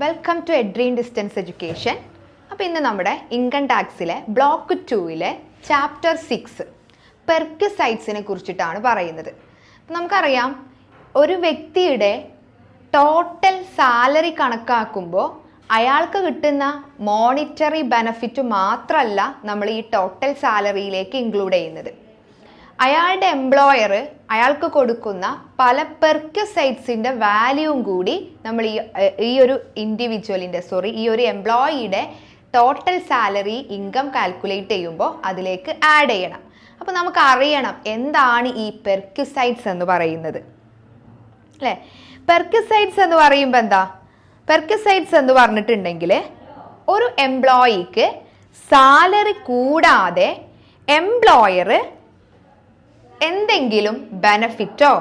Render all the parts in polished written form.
Welcome to എഡ്രീൻ distance education. അപ്പോൾ ഇന്ന് നമ്മുടെ ഇൻകം ടാക്സിലെ ബ്ലോക്ക് 2 ചാപ്റ്റർ 6 പെർക്വിസൈറ്റ്സിനെ കുറിച്ചിട്ടാണ് പറയുന്നത്. നമുക്കറിയാം, ഒരു വ്യക്തിയുടെ ടോട്ടൽ സാലറി കണക്കാക്കുമ്പോൾ അയാൾക്ക് കിട്ടുന്ന മോണിറ്ററി ബെനഫിറ്റ് മാത്രമല്ല നമ്മൾ ഈ ടോട്ടൽ സാലറിയിലേക്ക് ഇൻക്ലൂഡ് ചെയ്യുന്നത്. അയാളുടെ എംപ്ലോയർ അയാൾക്ക് കൊടുക്കുന്ന പല പെർക്വിസൈറ്റ്സിൻ്റെ വാല്യൂവും കൂടി നമ്മൾ ഈ ഒരു ഇൻഡിവിജ്വലിൻ്റെ ഈ ഒരു എംപ്ലോയിയുടെ ടോട്ടൽ സാലറി ഇൻകം കാൽക്കുലേറ്റ് ചെയ്യുമ്പോൾ അതിലേക്ക് ആഡ് ചെയ്യണം. അപ്പോൾ നമുക്ക് അറിയണം എന്താണ് ഈ പെർക്വിസൈറ്റ്സ് എന്ന് പറയുന്നത്, അല്ലേ? പെർക്വിസൈറ്റ്സ് എന്ന് പറയുമ്പോൾ എന്താ? പെർക്വിസൈറ്റ്സ് എന്ന് പറഞ്ഞിട്ടുണ്ടെങ്കിൽ ഒരു എംപ്ലോയിക്ക് സാലറി കൂടാതെ എംപ്ലോയർ എന്തെങ്കിലും ബെനഫിറ്റോ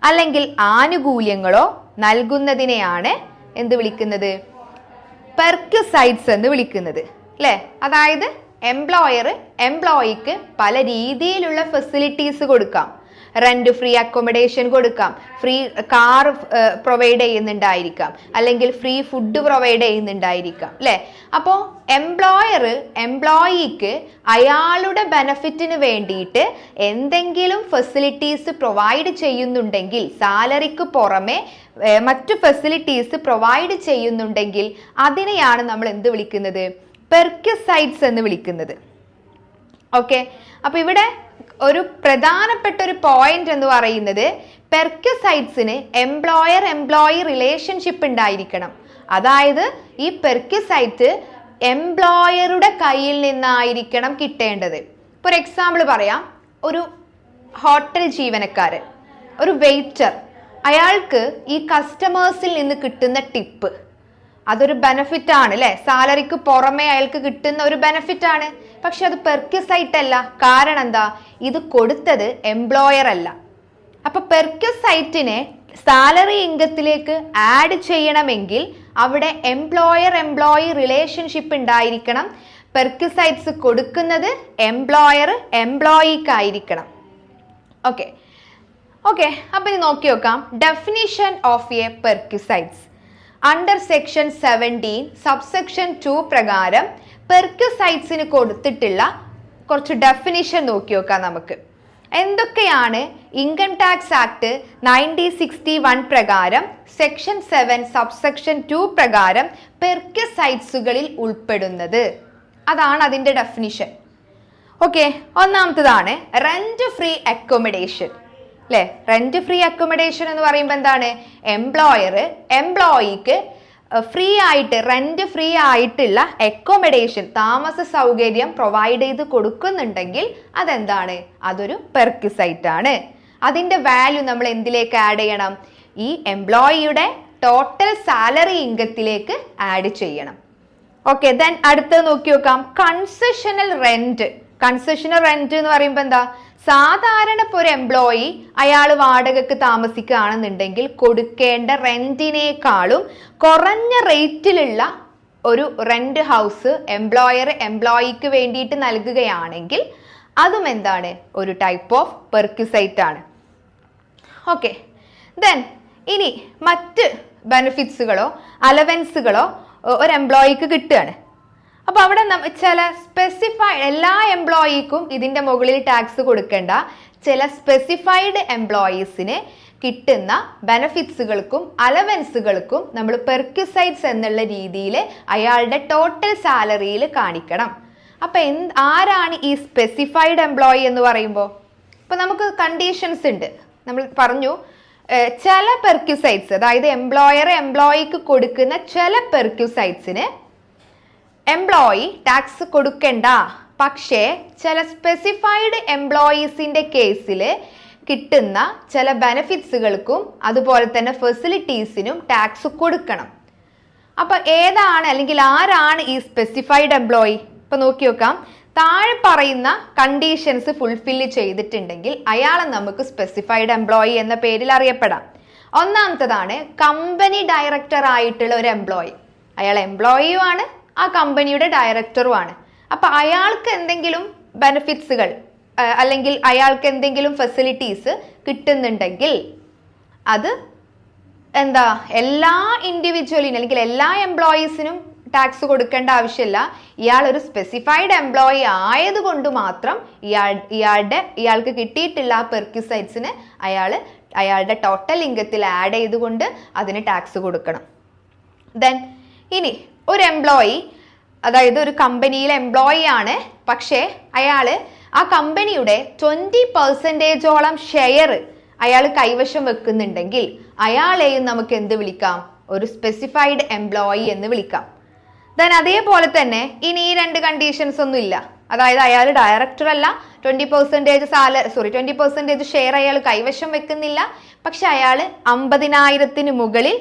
അല്ലെങ്കിൽ ആനുകൂല്യങ്ങളോ നൽകുന്നതിനെയാണ് എന്ത് വിളിക്കുന്നത്? പെർക്വിസൈറ്റ്സ് എന്ന് വിളിക്കുന്നത്, അല്ലേ? അതായത് എംപ്ലോയർ എംപ്ലോയിക്ക് പല രീതിയിലുള്ള ഫെസിലിറ്റീസ് കൊടുക്കാം. റെന്റ് ഫ്രീ അക്കോമഡേഷൻ കൊടുക്കാം, ഫ്രീ കാർ പ്രൊവൈഡ് ചെയ്യുന്നുണ്ടായിരിക്കാം, അല്ലെങ്കിൽ ഫ്രീ ഫുഡ് പ്രൊവൈഡ് ചെയ്യുന്നുണ്ടായിരിക്കാം, അല്ലേ? അപ്പോൾ എംപ്ലോയർ എംപ്ലോയിക്ക് അയാളുടെ ബെനഫിറ്റിന് വേണ്ടിയിട്ട് എന്തെങ്കിലും ഫെസിലിറ്റീസ് പ്രൊവൈഡ് ചെയ്യുന്നുണ്ടെങ്കിൽ, സാലറിക്ക് പുറമെ മറ്റു ഫെസിലിറ്റീസ് പ്രൊവൈഡ് ചെയ്യുന്നുണ്ടെങ്കിൽ അതിനെയാണ് നമ്മൾ എന്ത് വിളിക്കുന്നത്? പെർക്വിസൈറ്റ്സ് എന്ന് വിളിക്കുന്നത്. ഓക്കെ, അപ്പോൾ ഇവിടെ ഒരു പ്രധാനപ്പെട്ട ഒരു പോയിന്റ് എന്ന് പറയുന്നത് പെർക്വിസൈറ്റ്സിന് എംപ്ലോയർ എംപ്ലോയി റിലേഷൻഷിപ്പ് ഉണ്ടായിരിക്കണം. അതായത് ഈ പെർക്വിസൈറ്റ് എംപ്ലോയറുടെ കയ്യിൽ നിന്നായിരിക്കണം കിട്ടേണ്ടത്. ഇപ്പോൾ ഒരു എക്സാമ്പിൾ പറയാം. ഒരു ഹോട്ടൽ ജീവനക്കാരൻ, ഒരു വെയിറ്റർ, അയാൾക്ക് ഈ കസ്റ്റമേഴ്സിൽ നിന്ന് കിട്ടുന്ന ടിപ്പ് അതൊരു ബെനഫിറ്റ് ആണ്, അല്ലേ? സാലറിക്ക് പുറമെ അയാൾക്ക് കിട്ടുന്ന ഒരു ബെനഫിറ്റ് ആണ്. പക്ഷെ അത് പെർക്വിസൈറ്റ് അല്ല. കാരണം എന്താ? ഇത് കൊടുത്തത് എംപ്ലോയർ അല്ല. അപ്പൊ പെർക്വിസൈറ്റിനെ സാലറി ഇൻകത്തിലേക്ക് ആഡ് ചെയ്യണമെങ്കിൽ അവിടെ എംപ്ലോയർ എംപ്ലോയി റിലേഷൻഷിപ്പ് ഉണ്ടായിരിക്കണം. പെർക്വിസൈറ്റ്സ് കൊടുക്കുന്നത് എംപ്ലോയർ എംപ്ലോയിക്കായിരിക്കണം. ഓക്കെ ഓക്കെ അപ്പൊ ഇനി നോക്കി നോക്കാം. Definition of a perquisites under section 17 subsection 2 പ്രകാരം പെർക്വിസൈറ്റ്സിന് കൊടുത്തിട്ടുള്ള കുറച്ച് ഡെഫിനിഷൻ നോക്കി നോക്കാം നമുക്ക്. എന്തൊക്കെയാണ് ഇൻകം ടാക്സ് ആക്ട് 1961 പ്രകാരം സെക്ഷൻ 7 സബ്സെക്ഷൻ 2 പ്രകാരം പെർക്വിസൈറ്റ്സുകളിൽ ഉൾപ്പെടുന്നത്? അതാണ് അതിൻ്റെ ഡെഫിനിഷൻ. ഓക്കെ, ഒന്നാമത്തതാണ് റെന്റ് ഫ്രീ അക്കോമഡേഷൻ, അല്ലേ? റെന്റ് ഫ്രീ അക്കോമഡേഷൻ എന്ന് പറയുമ്പോൾ എന്താണ്? എംപ്ലോയർ എംപ്ലോയിക്ക് ഫ്രീ ആയിട്ട്, റെന്റ് ഫ്രീ ആയിട്ടുള്ള അക്കോമഡേഷൻ, താമസ സൗകര്യം പ്രൊവൈഡ് ചെയ്ത് കൊടുക്കുന്നുണ്ടെങ്കിൽ അതെന്താണ്? അതൊരു പെർക്വിസൈറ്റ് ആണ്. അതിൻ്റെ വാല്യൂ നമ്മൾ എന്തിലേക്ക് ആഡ് ചെയ്യണം? ഈ എംപ്ലോയിയുടെ ടോട്ടൽ സാലറി ഇൻകത്തിലേക്ക് ആഡ് ചെയ്യണം. ഓക്കെ, ദെൻ അടുത്തത് നോക്കി നോക്കാം. Concessional rent. കൺസെഷണൽ റെന്റ് എന്ന് പറയുമ്പോൾ എന്താ? സാധാരണ ഇപ്പോൾ ഒരു എംപ്ലോയി അയാൾ വാടകയ്ക്ക് താമസിക്കുകയാണെന്നുണ്ടെങ്കിൽ കൊടുക്കേണ്ട റെന്റിനേക്കാളും കുറഞ്ഞ റേറ്റിലുള്ള ഒരു റെന്റ് ഹൗസ് എംപ്ലോയർ എംപ്ലോയിക്ക് വേണ്ടിയിട്ട് നൽകുകയാണെങ്കിൽ അതും എന്താണ്? ഒരു ടൈപ്പ് ഓഫ് പെർക്വിസൈറ്റ് ആണ്. ഓക്കെ, ദെൻ ഇനി മറ്റ് ബെനിഫിറ്റ്സുകളോ അലവൻസുകളോ ഒരു എംപ്ലോയിക്ക് കിട്ടുകയാണ്. അപ്പോൾ അവിടെ ചില സ്പെസിഫൈഡ്, എല്ലാ എംപ്ലോയിക്കും ഇതിൻ്റെ മുകളിൽ ടാക്സ് കൊടുക്കേണ്ട ചില സ്പെസിഫൈഡ് എംപ്ലോയീസിന് കിട്ടുന്ന ബെനഫിറ്റ്സുകൾക്കും അലവൻസുകൾക്കും നമ്മൾ പെർക്വിസൈറ്റ്സ് എന്നുള്ള രീതിയിൽ അയാളുടെ ടോട്ടൽ സാലറിയിൽ കാണിക്കണം. അപ്പം ആരാണ് ഈ സ്പെസിഫൈഡ് എംപ്ലോയി എന്ന് പറയുമ്പോൾ? ഇപ്പം നമുക്ക് കണ്ടീഷൻസ് ഉണ്ട്. നമ്മൾ പറഞ്ഞു ചില പെർക്വിസൈറ്റ്സ്, അതായത് എംപ്ലോയർ എംപ്ലോയിക്ക് കൊടുക്കുന്ന ചില പെർക്വിസൈറ്റ്സിന് എംപ്ലോയി ടാക്സ് കൊടുക്കണ്ട. പക്ഷേ ചില സ്പെസിഫൈഡ് എംപ്ലോയീസിൻ്റെ കേസിൽ കിട്ടുന്ന ചില ബെനഫിറ്റ്സുകൾക്കും അതുപോലെ തന്നെ ഫെസിലിറ്റീസിനും ടാക്സ് കൊടുക്കണം. അപ്പോൾ ഏതാണ് അല്ലെങ്കിൽ ആരാണ് ഈ സ്പെസിഫൈഡ് എംപ്ലോയി? ഇപ്പം നോക്കി നോക്കാം. താഴെ പറയുന്ന കണ്ടീഷൻസ് ഫുൾഫില്ല് ചെയ്തിട്ടുണ്ടെങ്കിൽ അയാളെ നമുക്ക് സ്പെസിഫൈഡ് എംപ്ലോയി എന്ന പേരിൽ അറിയപ്പെടാം. ഒന്നാമത്തതാണ് കമ്പനി ഡയറക്ടർ ആയിട്ടുള്ള ഒരു എംപ്ലോയി. അയാൾ എംപ്ലോയിയുമാണ്, ആ കമ്പനിയുടെ ഡയറക്ടറുമാണ്. അപ്പം അയാൾക്ക് എന്തെങ്കിലും ബെനിഫിറ്റ്സുകൾ അല്ലെങ്കിൽ അയാൾക്ക് എന്തെങ്കിലും ഫെസിലിറ്റീസ് കിട്ടുന്നുണ്ടെങ്കിൽ അത് എന്താ എല്ലാ ഇൻഡിവിജ്വലിനും അല്ലെങ്കിൽ എല്ലാ എംപ്ലോയീസിനും ടാക്സ് കൊടുക്കേണ്ട ആവശ്യമില്ല. ഇയാൾ ഒരു സ്പെസിഫൈഡ് എംപ്ലോയി ആയതുകൊണ്ട് മാത്രം ഇയാൾക്ക് കിട്ടിയിട്ടുള്ള ആ പെർക്യുസൈറ്റ്സിന് അയാളുടെ ടോട്ടൽ ഇൻകത്തിൽ ആഡ് ചെയ്തുകൊണ്ട് അതിന് ടാക്സ് കൊടുക്കണം. ദെൻ ഇനി ഒരു എംപ്ലോയി, അതായത് ഒരു കമ്പനിയിലെ എംപ്ലോയി ആണ്, പക്ഷേ അയാൾ ആ കമ്പനിയുടെ 20% ഷെയർ അയാൾ കൈവശം വെക്കുന്നുണ്ടെങ്കിൽ അയാളെയും നമുക്ക് എന്ത് വിളിക്കാം? ഒരു സ്പെസിഫൈഡ് എംപ്ലോയി എന്ന് വിളിക്കാം. ദെൻ അതേപോലെ തന്നെ ഇനി ഈ 2 കണ്ടീഷൻസ് ഒന്നും ഇല്ല. അതായത് അയാൾ ഡയറക്ടർ അല്ല, 20% ഷെയർ അയാൾ കൈവശം വെക്കുന്നില്ല, പക്ഷെ അയാൾ 50,000 മുകളിൽ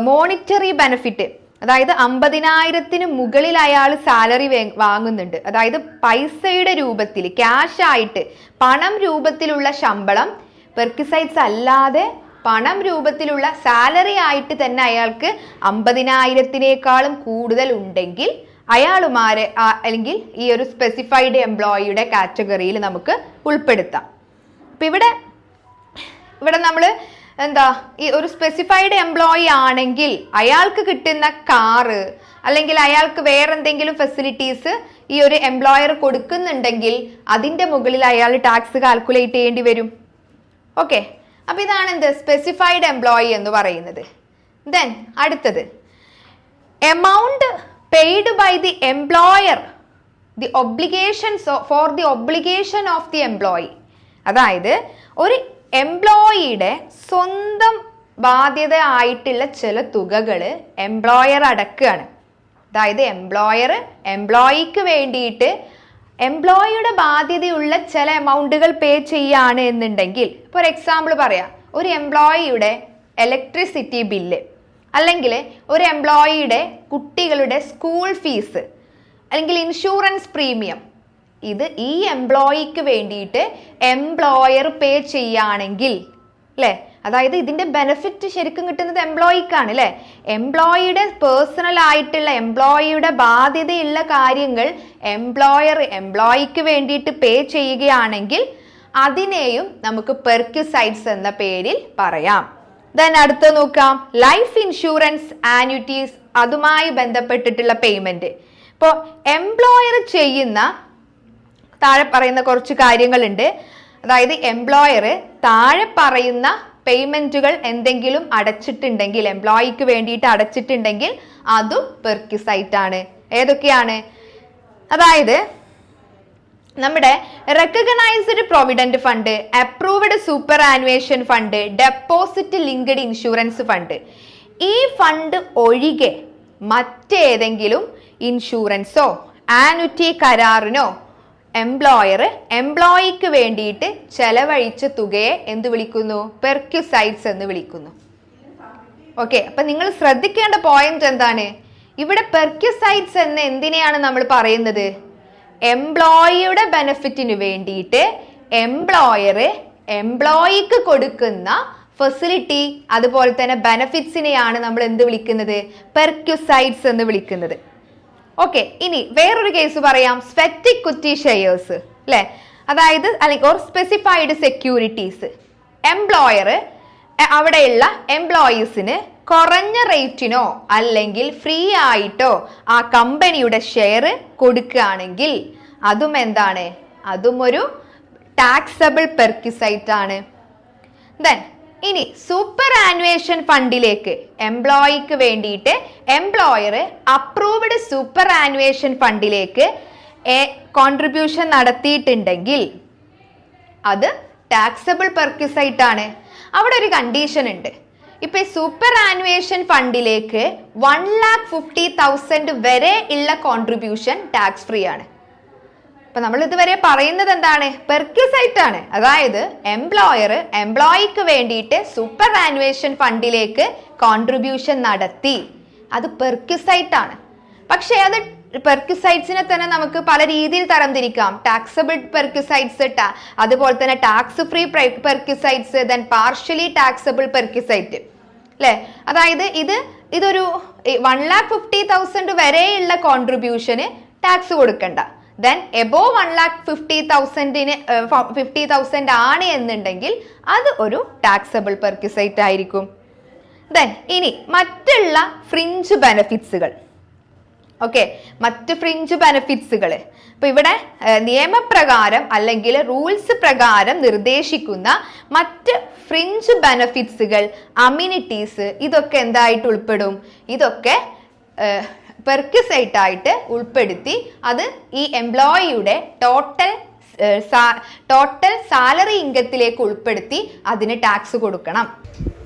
മോണിറ്ററി ബെനിഫിറ്റ്, അതായത് 50,000 മുകളിൽ അയാൾ സാലറി വാങ്ങുന്നുണ്ട്. അതായത് പൈസയുടെ രൂപത്തിൽ, ക്യാഷ് ആയിട്ട് പണം രൂപത്തിലുള്ള ശമ്പളം, പെർക്യുസൈറ്റ്സ് അല്ലാതെ പണം രൂപത്തിലുള്ള സാലറി ആയിട്ട് തന്നെ അയാൾക്ക് 50,000-നേക്കാളും കൂടുതൽ ഉണ്ടെങ്കിൽ അയാളുമാരെ അല്ലെങ്കിൽ ഈ ഒരു സ്പെസിഫൈഡ് എംപ്ലോയിയുടെ കാറ്റഗറിയിൽ നമുക്ക് ഉൾപ്പെടുത്താം. അപ്പൊ ഇവിടെ നമ്മൾ എന്താ, ഈ ഒരു സ്പെസിഫൈഡ് എംപ്ലോയി ആണെങ്കിൽ അയാൾക്ക് കിട്ടുന്ന കാറ് അല്ലെങ്കിൽ അയാൾക്ക് വേറെന്തെങ്കിലും ഫെസിലിറ്റീസ് ഈ ഒരു എംപ്ലോയർ കൊടുക്കുന്നുണ്ടെങ്കിൽ അതിന്റെ മുകളിൽ അയാൾ ടാക്സ് കാൽക്കുലേറ്റ് ചെയ്യേണ്ടി വരും. ഓക്കെ, അപ്പൊ ഇതാണ് എന്ത് സ്പെസിഫൈഡ് എംപ്ലോയി എന്ന് പറയുന്നത്. ദെൻ അടുത്തത് amount paid by the employer, the obligations for the obligation of the employee. അതായത് ഒരു എംപ്ലോയിയുടെ സ്വന്തം ബാധ്യത ആയിട്ടുള്ള ചില തുകകൾ എംപ്ലോയർ അടക്കുകയാണ്. അതായത് എംപ്ലോയിക്ക് വേണ്ടിയിട്ട് എംപ്ലോയിയുടെ ബാധ്യതയുള്ള ചില എമൗണ്ടുകൾ പേ ചെയ്യാണ് എന്നുണ്ടെങ്കിൽ, ഫോർ എക്സാമ്പിൾ പറയാം, ഒരു എംപ്ലോയിയുടെ ഇലക്ട്രിസിറ്റി ബില്ല്, അല്ലെങ്കിൽ ഒരു എംപ്ലോയിയുടെ കുട്ടികളുടെ സ്കൂൾ ഫീസ്, അല്ലെങ്കിൽ ഇൻഷുറൻസ് പ്രീമിയം, ഇത് ഈ എംപ്ലോയിക്ക് വേണ്ടിയിട്ട് എംപ്ലോയർ പേ ചെയ്യുകയാണെങ്കിൽ അല്ലേ, അതായത് ഇതിന്റെ ബെനിഫിറ്റ് ശരിക്കും കിട്ടുന്നത് എംപ്ലോയിക്കാണ് അല്ലേ. എംപ്ലോയിയുടെ പേഴ്സണൽ ആയിട്ടുള്ള എംപ്ലോയിയുടെ ബാധ്യതയുള്ള കാര്യങ്ങൾ എംപ്ലോയിക്ക് വേണ്ടിയിട്ട് പേ ചെയ്യുകയാണെങ്കിൽ അതിനെയും നമുക്ക് പെർക്യുസൈറ്റ്സ് എന്ന പേരിൽ പറയാം. ദെൻ അടുത്ത നോക്കാം, ലൈഫ് ഇൻഷുറൻസ് ആന്വിറ്റീസ്, അതുമായി ബന്ധപ്പെട്ടിട്ടുള്ള പേയ്മെന്റ്. ഇപ്പോൾ എംപ്ലോയർ ചെയ്യുന്ന താഴെ പറയുന്ന കുറച്ച് കാര്യങ്ങളുണ്ട്. അതായത് എംപ്ലോയർ താഴെ പറയുന്ന പേയ്മെന്റുകൾ എന്തെങ്കിലും അടച്ചിട്ടുണ്ടെങ്കിൽ, എംപ്ലോയിക്ക് വേണ്ടിയിട്ട് അടച്ചിട്ടുണ്ടെങ്കിൽ അതും പെർക്യുസൈറ്റ് ആണ്. ഏതൊക്കെയാണ്? അതായത് നമ്മുടെ recognised provident fund, approved superannuation fund, deposit linked insurance fund. ഈ ഫണ്ട് ഒഴികെ മറ്റേതെങ്കിലും ഇൻഷുറൻസോ ആനുറ്റി കരാറിനോ എംപ്ലോയിക്ക് വേണ്ടിയിട്ട് ചെലവഴിച്ച തുകയെ എന്ത് വിളിക്കുന്നു? പെർക്യുസൈറ്റ്സ് എന്ന് വിളിക്കുന്നു. ഓക്കെ, അപ്പൊ നിങ്ങൾ ശ്രദ്ധിക്കേണ്ട പോയിന്റ് എന്താണ്? ഇവിടെ പെർക്യുസൈറ്റ്സ് എന്ന് എന്തിനെയാണ് നമ്മൾ പറയുന്നത്? എംപ്ലോയിയുടെ ബെനിഫിറ്റിന് വേണ്ടിയിട്ട് എംപ്ലോയിക്ക് കൊടുക്കുന്ന ഫെസിലിറ്റി, അതുപോലെ തന്നെ ബെനിഫിറ്റ്സിനെയാണ് നമ്മൾ എന്ത് വിളിക്കുന്നത്? പെർക്യുസൈറ്റ്സ് എന്ന് വിളിക്കുന്നത്. ഓക്കെ, ഇനി വേറൊരു കേസ് പറയാം, സ്വെറ്റ് ഇക്വിറ്റി ഷെയർസ് അല്ലെ, അതായത് അല്ലെങ്കിൽ സ്പെസിഫൈഡ് സെക്യൂരിറ്റീസ്. എംപ്ലോയർ അവിടെയുള്ള എംപ്ലോയീസിന് കുറഞ്ഞ റേറ്റിനോ അല്ലെങ്കിൽ ഫ്രീ ആയിട്ടോ ആ കമ്പനിയുടെ ഷെയർ കൊടുക്കുകയാണെങ്കിൽ അതും എന്താണ്? അതും ഒരു ടാക്സബിൾ പെർക്യുസൈറ്റ് ആണ്. ദെൻ ഇനി സൂപ്പർ ആനുവേഷൻ ഫണ്ടിലേക്ക് എംപ്ലോയിക്ക് വേണ്ടിയിട്ട് എംപ്ലോയർ അപ്രൂവ്ഡ് സൂപ്പർ ആനുവേഷൻ ഫണ്ടിലേക്ക് കോൺട്രിബ്യൂഷൻ നടത്തിയിട്ടുണ്ടെങ്കിൽ അത് ടാക്സബിൾ പെർക്യുസൈറ്റ് ആണ്. അവിടെ ഒരു കണ്ടീഷൻ ഉണ്ട്. ഇപ്പൊ സൂപ്പർ ആനുവേഷൻ ഫണ്ടിലേക്ക് 1,50,000 വരെ ഉള്ള കോൺട്രിബ്യൂഷൻ ടാക്സ് ഫ്രീ ആണ്. അപ്പൊ നമ്മൾ ഇതുവരെ പറയുന്നത് എന്താണ്? പെർക്യുസൈറ്റ് ആണ്. അതായത് എംപ്ലോയിക്ക് വേണ്ടിയിട്ട് സൂപ്പർ ആനുവേഷൻ ഫണ്ടിലേക്ക് കോൺട്രിബ്യൂഷൻ നടത്തി, അത് പെർക്യുസൈറ്റ് ആണ്. പക്ഷെ അത് പെർക്യുസൈറ്റ്സിനെ തന്നെ നമുക്ക് പല രീതിയിൽ തരംതിരിക്കാം. ടാക്സബിൾ പെർക്യുസൈറ്റ്സ്, അതുപോലെ തന്നെ tax free perquisites, then partially taxable perquisite അല്ലെ. അതായത് ഇതൊരു 1,50,000 വരെയുള്ള കോൺട്രിബ്യൂഷന് ടാക്സ് കൊടുക്കണ്ട. ദെൻ എബോവ് 1,50,000 ആണ് എന്നുണ്ടെങ്കിൽ അത് ഒരു ടാക്സബിൾ പെർക്യുസൈറ്റ് ആയിരിക്കും. ഇനി മറ്റുള്ള ഫ്രിഞ്ച് ബെനഫിറ്റ്സുകൾ. ഓക്കെ, മറ്റ് ഫ്രിഞ്ച് ബെനഫിറ്റ്സുകൾ ഇപ്പൊ ഇവിടെ നിയമപ്രകാരം അല്ലെങ്കിൽ റൂൾസ് പ്രകാരം നിർദ്ദേശിക്കുന്ന മറ്റ് ഫ്രിഞ്ച് ബെനഫിറ്റ്സുകൾ, അമ്യൂണിറ്റീസ്, ഇതൊക്കെ എന്തായിട്ട് ഉൾപ്പെടും? ഇതൊക്കെ പെർക്വിസൈറ്റ് ആയിട്ട് ഉൾപ്പെടുത്തി അത് ഈ എംപ്ലോയിയുടെ ടോട്ടൽ സാലറി ഇൻകത്തിലേക്ക് ഉൾപ്പെടുത്തി അതിന് ടാക്സ് കൊടുക്കണം.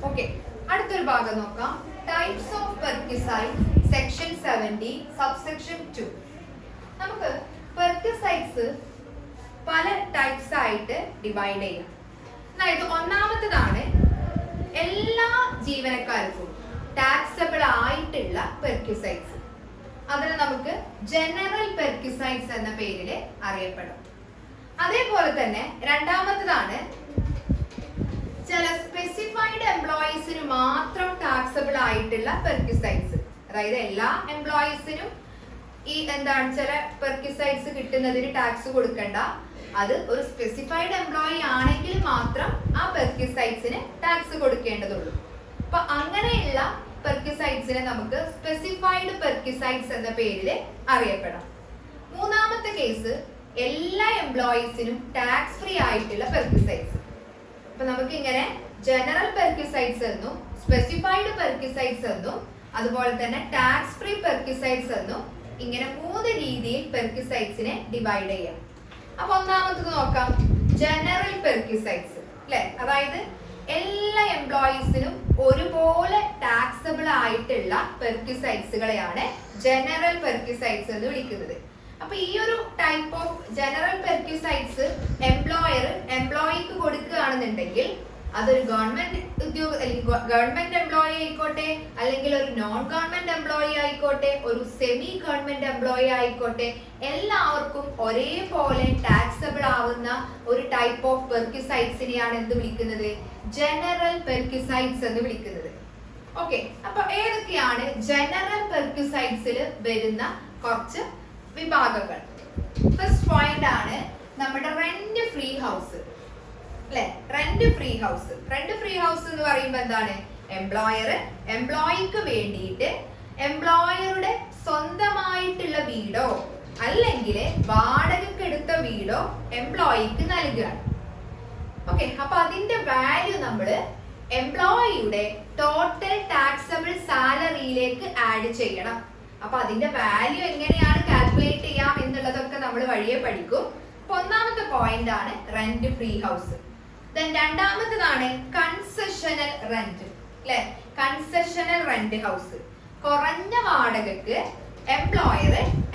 ഓക്കെ, അടുത്തൊരു ഭാഗം നോക്കാം. Types of perquisite, section 70 subsection 2. നമുക്ക് പെർക്വിസൈറ്റ്സ് പല ടൈപ്സ് ആയിട്ട് ഡിവൈഡ് ചെയ്യാം. അതായത് ഒന്നാമത്തേതാണ് എല്ലാ ജീവനക്കാർക്കും ടാക്സബിൾ ആയിട്ടുള്ള പെർക്വിസൈറ്റ്സ്. അതിന് നമുക്ക് ജനറൽ പെർക്വിസൈറ്റ്സ് എന്ന പേരിൽ അറിയപ്പെടും. അതേപോലെ തന്നെ രണ്ടാമത്തേതാണ് ചില സ്പെസിഫൈഡ് എംപ്ലോയീസിന് മാത്രം ടാക്സബിൾ ആയിട്ടുള്ള പെർക്വിസൈറ്റ്സ്. അതായത് എല്ലാ എംപ്ലോയീസിനും ഈ ചില പെർക്വിസൈറ്റ്സ് കിട്ടുന്നതിന് ടാക്സ് കൊടുക്കണ്ട. അത് ഒരു സ്പെസിഫൈഡ് എംപ്ലോയി ആണെങ്കിൽ മാത്രം ആ പെർക്വിസൈറ്റ്സിന് ടാക്സ് കൊടുക്കേണ്ടതുള്ളൂ. അപ്പൊ അങ്ങനെയുള്ള പെർക്വിസൈറ്റ്സിനെ നമുക്ക് സ്പെസിഫൈഡ് പെർക്വിസൈറ്റ്സ് എന്ന പേരിൽ അറിയപ്പെടാം. മൂന്നാമത്തെ കേസ് എല്ലാ എംപ്ലോയീസിനും ടാക്സ് ഫ്രീ ആയിട്ടുള്ള പെർക്വിസൈറ്റ്സ്. അപ്പൊ നമുക്ക് ഇങ്ങനെ ജനറൽ പെർക്വിസൈറ്റ്സ് എന്നും സ്പെസിഫൈഡ് പെർക്വിസൈറ്റ്സ് എന്നും അതുപോലെ തന്നെ ടാക്സ് ഫ്രീ പെർക്വിസൈറ്റ്സ് എന്നും ഇങ്ങനെ 3 രീതിയിൽ പെർക്വിസൈറ്റ്സിനെ ഡിവൈഡ് ചെയ്യാം. അപ്പൊ ഒന്നാമത്തത് നോക്കാം, ജനറൽ പെർക്വിസൈറ്റ്സ് അല്ലെ. അതായത് എല്ലാ എംപ്ലോയീസിനും ഒരുപോലെ ടാക്സബിൾ ആയിട്ടുള്ള പെർക്വിസൈറ്റ്സുകളെയാണ് ജനറൽ പെർക്വിസൈറ്റ്സ് എന്ന് വിളിക്കുന്നത്. അപ്പൊ ഈ ഒരു ടൈപ്പ് ഓഫ് ജനറൽ പെർക്വിസൈറ്റ്സ് എംപ്ലോയിക്ക് കൊടുക്കുകയാണെന്നുണ്ടെങ്കിൽ അതൊരു ഗവൺമെന്റ് ഗവൺമെന്റ് എംപ്ലോയി ആയിക്കോട്ടെ, അല്ലെങ്കിൽ ഒരു നോൺ ഗവൺമെന്റ് എംപ്ലോയി ആയിക്കോട്ടെ, ഒരു സെമി ഗവൺമെന്റ് എംപ്ലോയി ആയിക്കോട്ടെ, എല്ലാവർക്കും ഒരേപോലെ ടാക്സബിൾ ആവുന്ന ഒരു ടൈപ്പ് ഓഫ് പെർക്വിസൈറ്റ്സിനെയാണ് എന്ത് വിളിക്കുന്നത്? ജനറൽ പെർക്വിസൈറ്റ്സ് എന്ന് വിളിക്കുന്നത്. ഓക്കെ, അപ്പൊ ഏതൊക്കെയാണ് ജനറൽ പെർക്വിസൈറ്റ്സിൽ വരുന്ന കുറച്ച് വിഭാഗങ്ങൾ? ഫസ്റ്റ് പോയിന്റ് ആണ് നമ്മുടെ റെന്റ് ഫ്രീ ഹൗസ് അല്ലെ. റെന്റ് ഫ്രീ ഹൗസ് എന്ന് പറയുമ്പോൾ എന്താണ്? എംപ്ലോയിക്ക് വേണ്ടിയിട്ട് എംപ്ലോയറുടെ സ്വന്തമായിട്ടുള്ള വീടോ അല്ലെങ്കിൽ വാടകയ്ക്ക് എടുത്ത വീടോ എംപ്ലോയിക്ക് നൽകുകയാണ്. ഓക്കെ, അപ്പൊ അതിന്റെ വാല്യൂ നമ്മൾ എംപ്ലോയിയുടെ ടോട്ടൽ ടാക്സബിൾ സാലറിയിലേക്ക് ആഡ് ചെയ്യണം. അപ്പൊ അതിന്റെ വാല്യൂ എങ്ങനെയാണ് കാൽക്കുലേറ്റ് ചെയ്യാം എന്നുള്ളതൊക്കെ നമ്മൾ വഴിയെ പഠിക്കും. അപ്പൊ ഒന്നാമത്തെ പോയിന്റ് ആണ് റെന്റ് ഫ്രീ ഹൗസ്. രണ്ടാമത്തേതാണ് കൺസെഷണൽ റെന്റ് അല്ലെ. കൺസെഷണൽ റെന്റ് ഹൗസ്, കുറഞ്ഞ വാടകക്ക്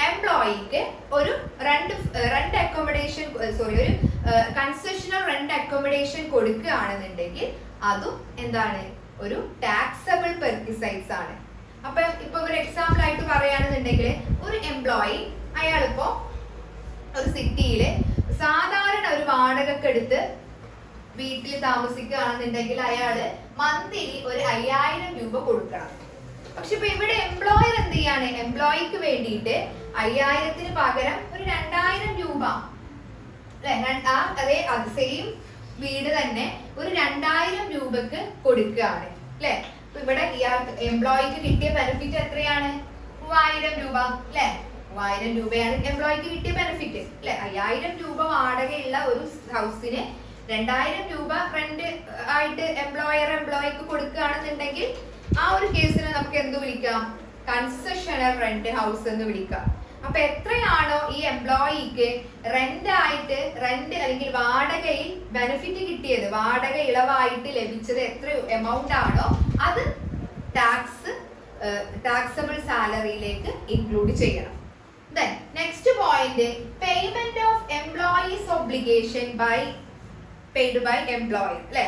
എംപ്ലോയിക്ക് ഒരു റെന്റ് അക്കോമഡേഷൻ ഒരു കൺസെഷണൽ റെന്റ് അക്കോമഡേഷൻ കൊടുക്കുകയാണെന്നുണ്ടെങ്കിൽ അതും എന്താണ്? ഒരു ടാക്സബിൾ പെർക്വിസൈറ്റ്സ് ആണ്. അപ്പൊ ഇപ്പൊ ഒരു എക്സാമ്പിൾ ആയിട്ട് പറയുകയാണെന്നുണ്ടെങ്കിൽ ഒരു എംപ്ലോയി അയാളിപ്പോ ഒരു സിറ്റിയില് സാധാരണ ഒരു വാടകയ്ക്ക് എടുത്ത് വീട്ടിൽ താമസിക്കുകയാണെന്നുണ്ടെങ്കിൽ അയാള് മന്ത്ലി ഒരു 5000 രൂപ കൊടുക്കണം. പക്ഷെ ഇപ്പൊ ഇവിടെ എംപ്ലോയർ എന്ത് ചെയ്യാണ്? എംപ്ലോയിക്ക് വേണ്ടിയിട്ട് 5000ത്തിന് പകരം ഒരു 2000 രൂപ അല്ലെ, അത് സെയിം വീട് തന്നെ ഒരു 2000 രൂപക്ക് കൊടുക്കുകയാണ് അല്ലെ. അപ്പൊ ഇവിടെ എംപ്ലോയിക്ക് കിട്ടിയ ബെനിഫിറ്റ് എത്രയാണ്? 3000 രൂപ അല്ലെ. 3000 രൂപയാണ് എംപ്ലോയിക്ക് കിട്ടിയ ബെനിഫിറ്റ് അല്ലെ. 5000 രൂപ വാടകയുള്ള ഒരു ഹൗസിന് 2000 രൂപ റെന്റ് ആയിട്ട് എംപ്ലോയിക്ക് കൊടുക്കുകയാണെന്നുണ്ടെങ്കിൽ ആ ഒരു കേസിനെ നമുക്ക് എന്ത് വിളിക്കാം? കൺസെഷണൽ റെന്റ് ഹൗസ് എന്ന് വിളിക്കാം. അപ്പൊ എത്രയാണോ ഈ എംപ്ലോയിക്ക് റെന്റ് അല്ലെങ്കിൽ വാടകയിൽ ബെനിഫിറ്റ് കിട്ടിയത്, വാടക ഇളവായിട്ട് ലഭിച്ചത് എത്ര എമൗണ്ട് ആണോ അത് ടാക്സബിൾ സാലറിയിലേക്ക് ഇൻക്ലൂഡ് ചെയ്യണം. Next point, payment of employees obligation paid by employer അല്ലെ.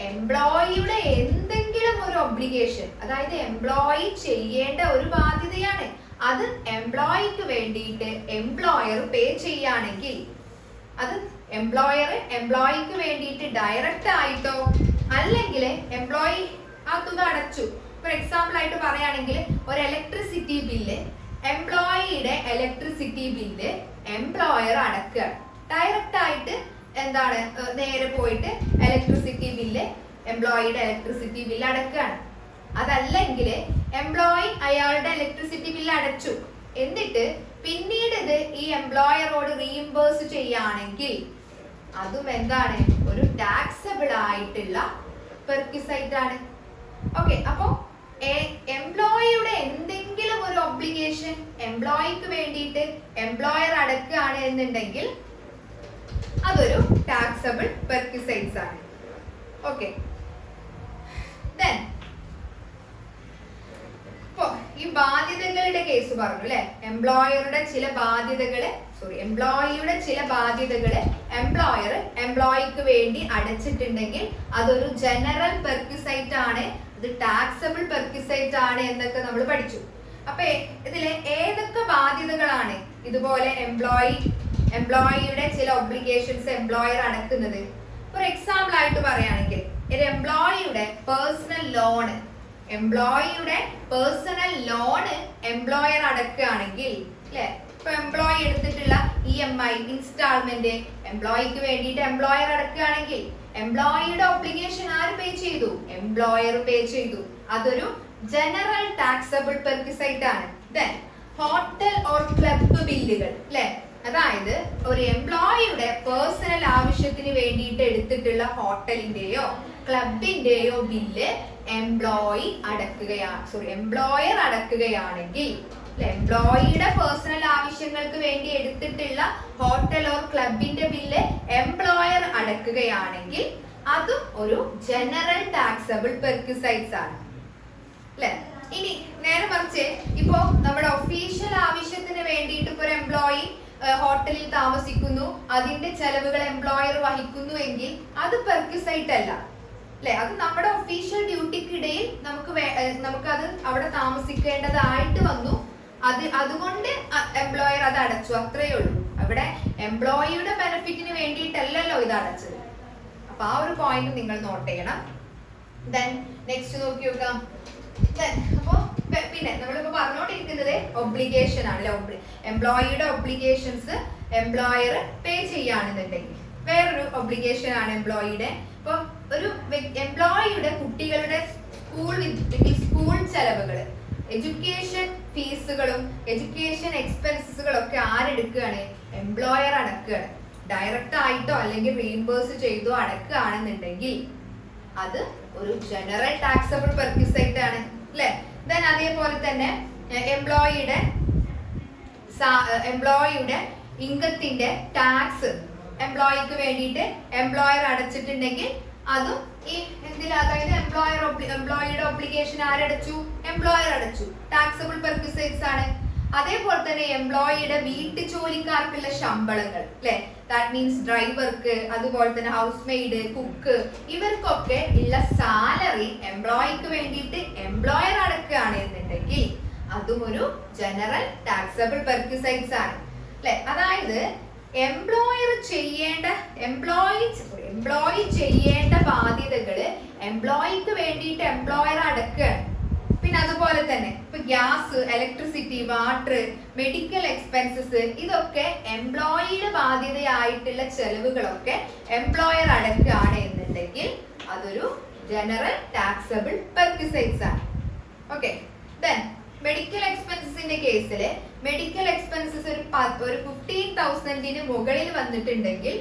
എംപ്ലോയിയുടെ എന്തെങ്കിലും ഒരു ഒബ്ലിഗേഷൻ, അതായത് എംപ്ലോയി ചെയ്യേണ്ട ഒരു ബാധ്യതയാണ്, അത് എംപ്ലോയിക്ക് വേണ്ടിയിട്ട് എംപ്ലോയർ പേ ചെയ്യുകയാണെങ്കിൽ അത് എംപ്ലോയിക്ക് വേണ്ടിയിട്ട് ഡയറക്റ്റ് ആയിട്ടോ അല്ലെങ്കിൽ എംപ്ലോയി ആ തുക അടച്ചു. ഫോർ എക്സാമ്പിൾ ആയിട്ട് പറയുകയാണെങ്കിൽ ഒരു ഇലക്ട്രിസിറ്റി ബില്ല്, എംപ്ലോയിയുടെ ഇലക്ട്രിസിറ്റി ബില്ല് എംപ്ലോയർ അടക്കുക. ഡയറക്റ്റ് ആയിട്ട് നേരെ പോയിട്ട് ഇലക്ട്രിസിറ്റി ബില്ല് എംപ്ലോയിയുടെ ഇലക്ട്രിസിറ്റി ബില്ല് അടക്കുകയാണ്. അതല്ലെങ്കിൽ എംപ്ലോയി അയാളുടെ ഇലക്ട്രിസിറ്റി ബില്ല് അടച്ചു, എന്നിട്ട് പിന്നീട് ഇത് ഈ എംപ്ലോയറോട് റീഇംബേഴ്സ് ചെയ്യുകയാണെങ്കിൽ അതും എന്താണ്, ഒരു ടാക്സബിൾ ആയിട്ടുള്ള പെർക്വിസൈറ്റ് ആണ്. ഓക്കെ, അപ്പോ എംപ്ലോയിയുടെ എന്തെങ്കിലും ഒരു ഒബ്ലിഗേഷൻ എംപ്ലോയിക്ക് വേണ്ടിയിട്ട് എംപ്ലോയർ അടക്കുകയാണ് എന്നുണ്ടെങ്കിൽ അതൊരു ടാക്സബിൾ പെർക്വിസൈറ്റ്സ് ആണ്. ഓക്കെ, ഇപ്പോ ഈ ബാധ്യതകളുടെ കേസ് പറഞ്ഞു അല്ലെ. എംപ്ലോയിയുടെ ചില ബാധ്യതകള് എംപ്ലോയർ എംപ്ലോയിക്ക് വേണ്ടി അടച്ചിട്ടുണ്ടെങ്കിൽ അതൊരു ജനറൽ പെർക്വിസൈറ്റ് ആണ്, അത് ടാക്സബിൾ പെർക്വിസൈറ്റ് ആണ് എന്നൊക്കെ നമ്മൾ പഠിച്ചു. അപ്പൊ ഇതിലെ ഏതൊക്കെ ബാധ്യതകളാണ് ഇതുപോലെ എംപ്ലോയിയുടെ ചില ഒബ്ലിഗേഷൻസ് എംപ്ലോയർ അടക്കുന്നത്? ഫോർ എക്സാമ്പിൾ ആയിട്ട് പറയുകയാണെങ്കിൽ ഒരു എംപ്ലോയിയുടെ പേഴ്സണൽ ലോണ് എംപ്ലോയർ അടക്കുകയാണെങ്കിൽ അല്ലെ, ഇപ്പൊ എംപ്ലോയി എടുത്തിട്ടുള്ള EMI ഇൻസ്റ്റാൾമെന്റ് എംപ്ലോയിക്ക് വേണ്ടിയിട്ട് എംപ്ലോയർ അടക്കുകയാണെങ്കിൽ എംപ്ലോയിയുടെ ഒബ്ലിഗേഷൻ ആര് പേ ചെയ്തു? എംപ്ലോയർ പേ ചെയ്തു. അതൊരു ജനറൽ ടാക്സബിൾ പെർക്വിസൈറ്റ് ആണ്. ദെൻ ഹോട്ടൽ ഓർ ക്ലബ് ബില്ലുകൾ അല്ലെ, അതായത് ഒരു എംപ്ലോയിയുടെ പേഴ്സണൽ ആവശ്യത്തിന് വേണ്ടിയിട്ട് എടുത്തിട്ടുള്ള ഹോട്ടലിന്റെയോ ക്ലബിന്റെയോ ബില്ല് എംപ്ലോയർ അടക്കുകയാണെങ്കിൽ, എംപ്ലോയിയുടെ പേഴ്സണൽ ആവശ്യങ്ങൾക്ക് വേണ്ടി എടുത്തിട്ടുള്ള ഹോട്ടൽ ഓർ ക്ലബിന്റെ ബില്ല് എംപ്ലോയർ അടക്കുകയാണെങ്കിൽ അതും ഒരു ജനറൽ ടാക്സബിൾ പെർക്വിസൈറ്റ്സ് ആണ് അല്ലെ. ഇനി നേരെ മറിച്ച് ഇപ്പോ നമ്മുടെ ഒഫീഷ്യൽ ആവശ്യത്തിന് വേണ്ടിയിട്ട് ഇപ്പൊ ഒരു എംപ്ലോയി ഹോട്ടലിൽ താമസിക്കുന്നു, അതിന്റെ ചെലവുകൾ എംപ്ലോയർ വഹിക്കുന്നു എങ്കിൽ അത് പെർക്വിസൈറ്റ് അല്ല അല്ലെ. അത് നമ്മുടെ ഒഫീഷ്യൽ ഡ്യൂട്ടിക്കിടയിൽ നമുക്ക് അത് അവിടെ താമസിക്കേണ്ടതായിട്ട് വന്നു, അതുകൊണ്ട് എംപ്ലോയർ അത് അടച്ചു, അത്രയേ ഉള്ളൂ. അവിടെ എംപ്ലോയിയുടെ ബെനിഫിറ്റിന് വേണ്ടിയിട്ടല്ലല്ലോ ഇത് അടച്ചത്. അപ്പൊ ആ ഒരു പോയിന്റ് നിങ്ങൾ നോട്ട് ചെയ്യണം. ദെൻ നെക്സ്റ്റ് നോക്കി നോക്കാം. അപ്പോ പിന്നെ നമ്മളിപ്പോ പറഞ്ഞോണ്ടിരിക്കുന്നത് ഒബ്ലിഗേഷൻ ആണ്. എംപ്ലോയിയുടെ ഒബ്ലിഗേഷൻസ് എംപ്ലോയർ പേ ചെയ്യാണെന്നുണ്ടെങ്കിൽ വേറൊരു ഒബ്ലിഗേഷൻ ആണ് എംപ്ലോയിയുടെ. ഇപ്പൊ ഒരു എംപ്ലോയിയുടെ കുട്ടികളുടെ സ്കൂൾ ചെലവുകൾ, എഡ്യൂക്കേഷൻ ഫീസുകളും എഡ്യൂക്കേഷൻ എക്സ്പെൻസസുകളും ഒക്കെ ആരെടുക്കുകയാണ്? എംപ്ലോയർ അടക്കുകയാണ്. ഡയറക്റ്റ് ആയിട്ടോ അല്ലെങ്കിൽ റീഇംബേഴ്സ് ചെയ്തോ അടക്കുകയാണെന്നുണ്ടെങ്കിൽ അത് ഒരു ജനറൽ ടാക്സബിൾ പെർക്വിസൈറ്റ് ആണ് അല്ലെ. ദെൻ അതേപോലെ തന്നെ എംപ്ലോയിയുടെ ഇൻകത്തിന്റെ ടാക്സ് എംപ്ലോയിക്ക് വേണ്ടിയിട്ട് എംപ്ലോയർ അടച്ചിട്ടുണ്ടെങ്കിൽ അതും ഈ അതായത് എംപ്ലോയിയുടെ ഒബ്ലിഗേഷൻ ആരടച്ചു? എംപ്ലോയർ അടച്ചു, ടാക്സബിൾ പെർക്വിസൈറ്റ്സ് ആണ്. അതേപോലെ തന്നെ എംപ്ലോയിയുടെ വീട്ടു ജോലിക്കാർക്കുള്ള ശമ്പളങ്ങൾ അല്ലെ, ദാറ്റ് മീൻസ് ഡ്രൈവർക്ക്, അതുപോലെ തന്നെ ഹൗസ് മെയ്ഡ്, കുക്ക്, ഇവർക്കൊക്കെ ഉള്ള സാലറി എംപ്ലോയിക്ക് വേണ്ടിയിട്ട് എംപ്ലോയർ അടക്കുകയാണ് എന്നുണ്ടെങ്കിൽ അതും ഒരു ജനറൽ ടാക്സബിൾ പെർക്വിസൈറ്റ്സ് ആണ് അല്ലെ. അതായത് എംപ്ലോയി ചെയ്യേണ്ട ബാധ്യതകള് എംപ്ലോയിക്ക് വേണ്ടിയിട്ട് എംപ്ലോയർ അടക്കുകയാണ്. പിന്നെ അതുപോലെ തന്നെ ഇപ്പൊ gas, electricity, water, medical expenses, ഇതൊക്കെ എംപ്ലോയിയുടെ ബാധ്യതയായിട്ടുള്ള ചെലവുകളൊക്കെ എംപ്ലോയർ അടക്കുകയാണ് എന്നുണ്ടെങ്കിൽ അതൊരു ജനറൽ ടാക്സബിൾ പെർക്വിസൈറ്റ്സ് ആണ്. ഓക്കെ, ദെൻ മെഡിക്കൽ എക്സ്പെൻസസിന്റെ കേസിൽ മെഡിക്കൽ എക്സ്പെൻസസ് ഒരു 15,000 മുകളിൽ വന്നിട്ടുണ്ടെങ്കിൽ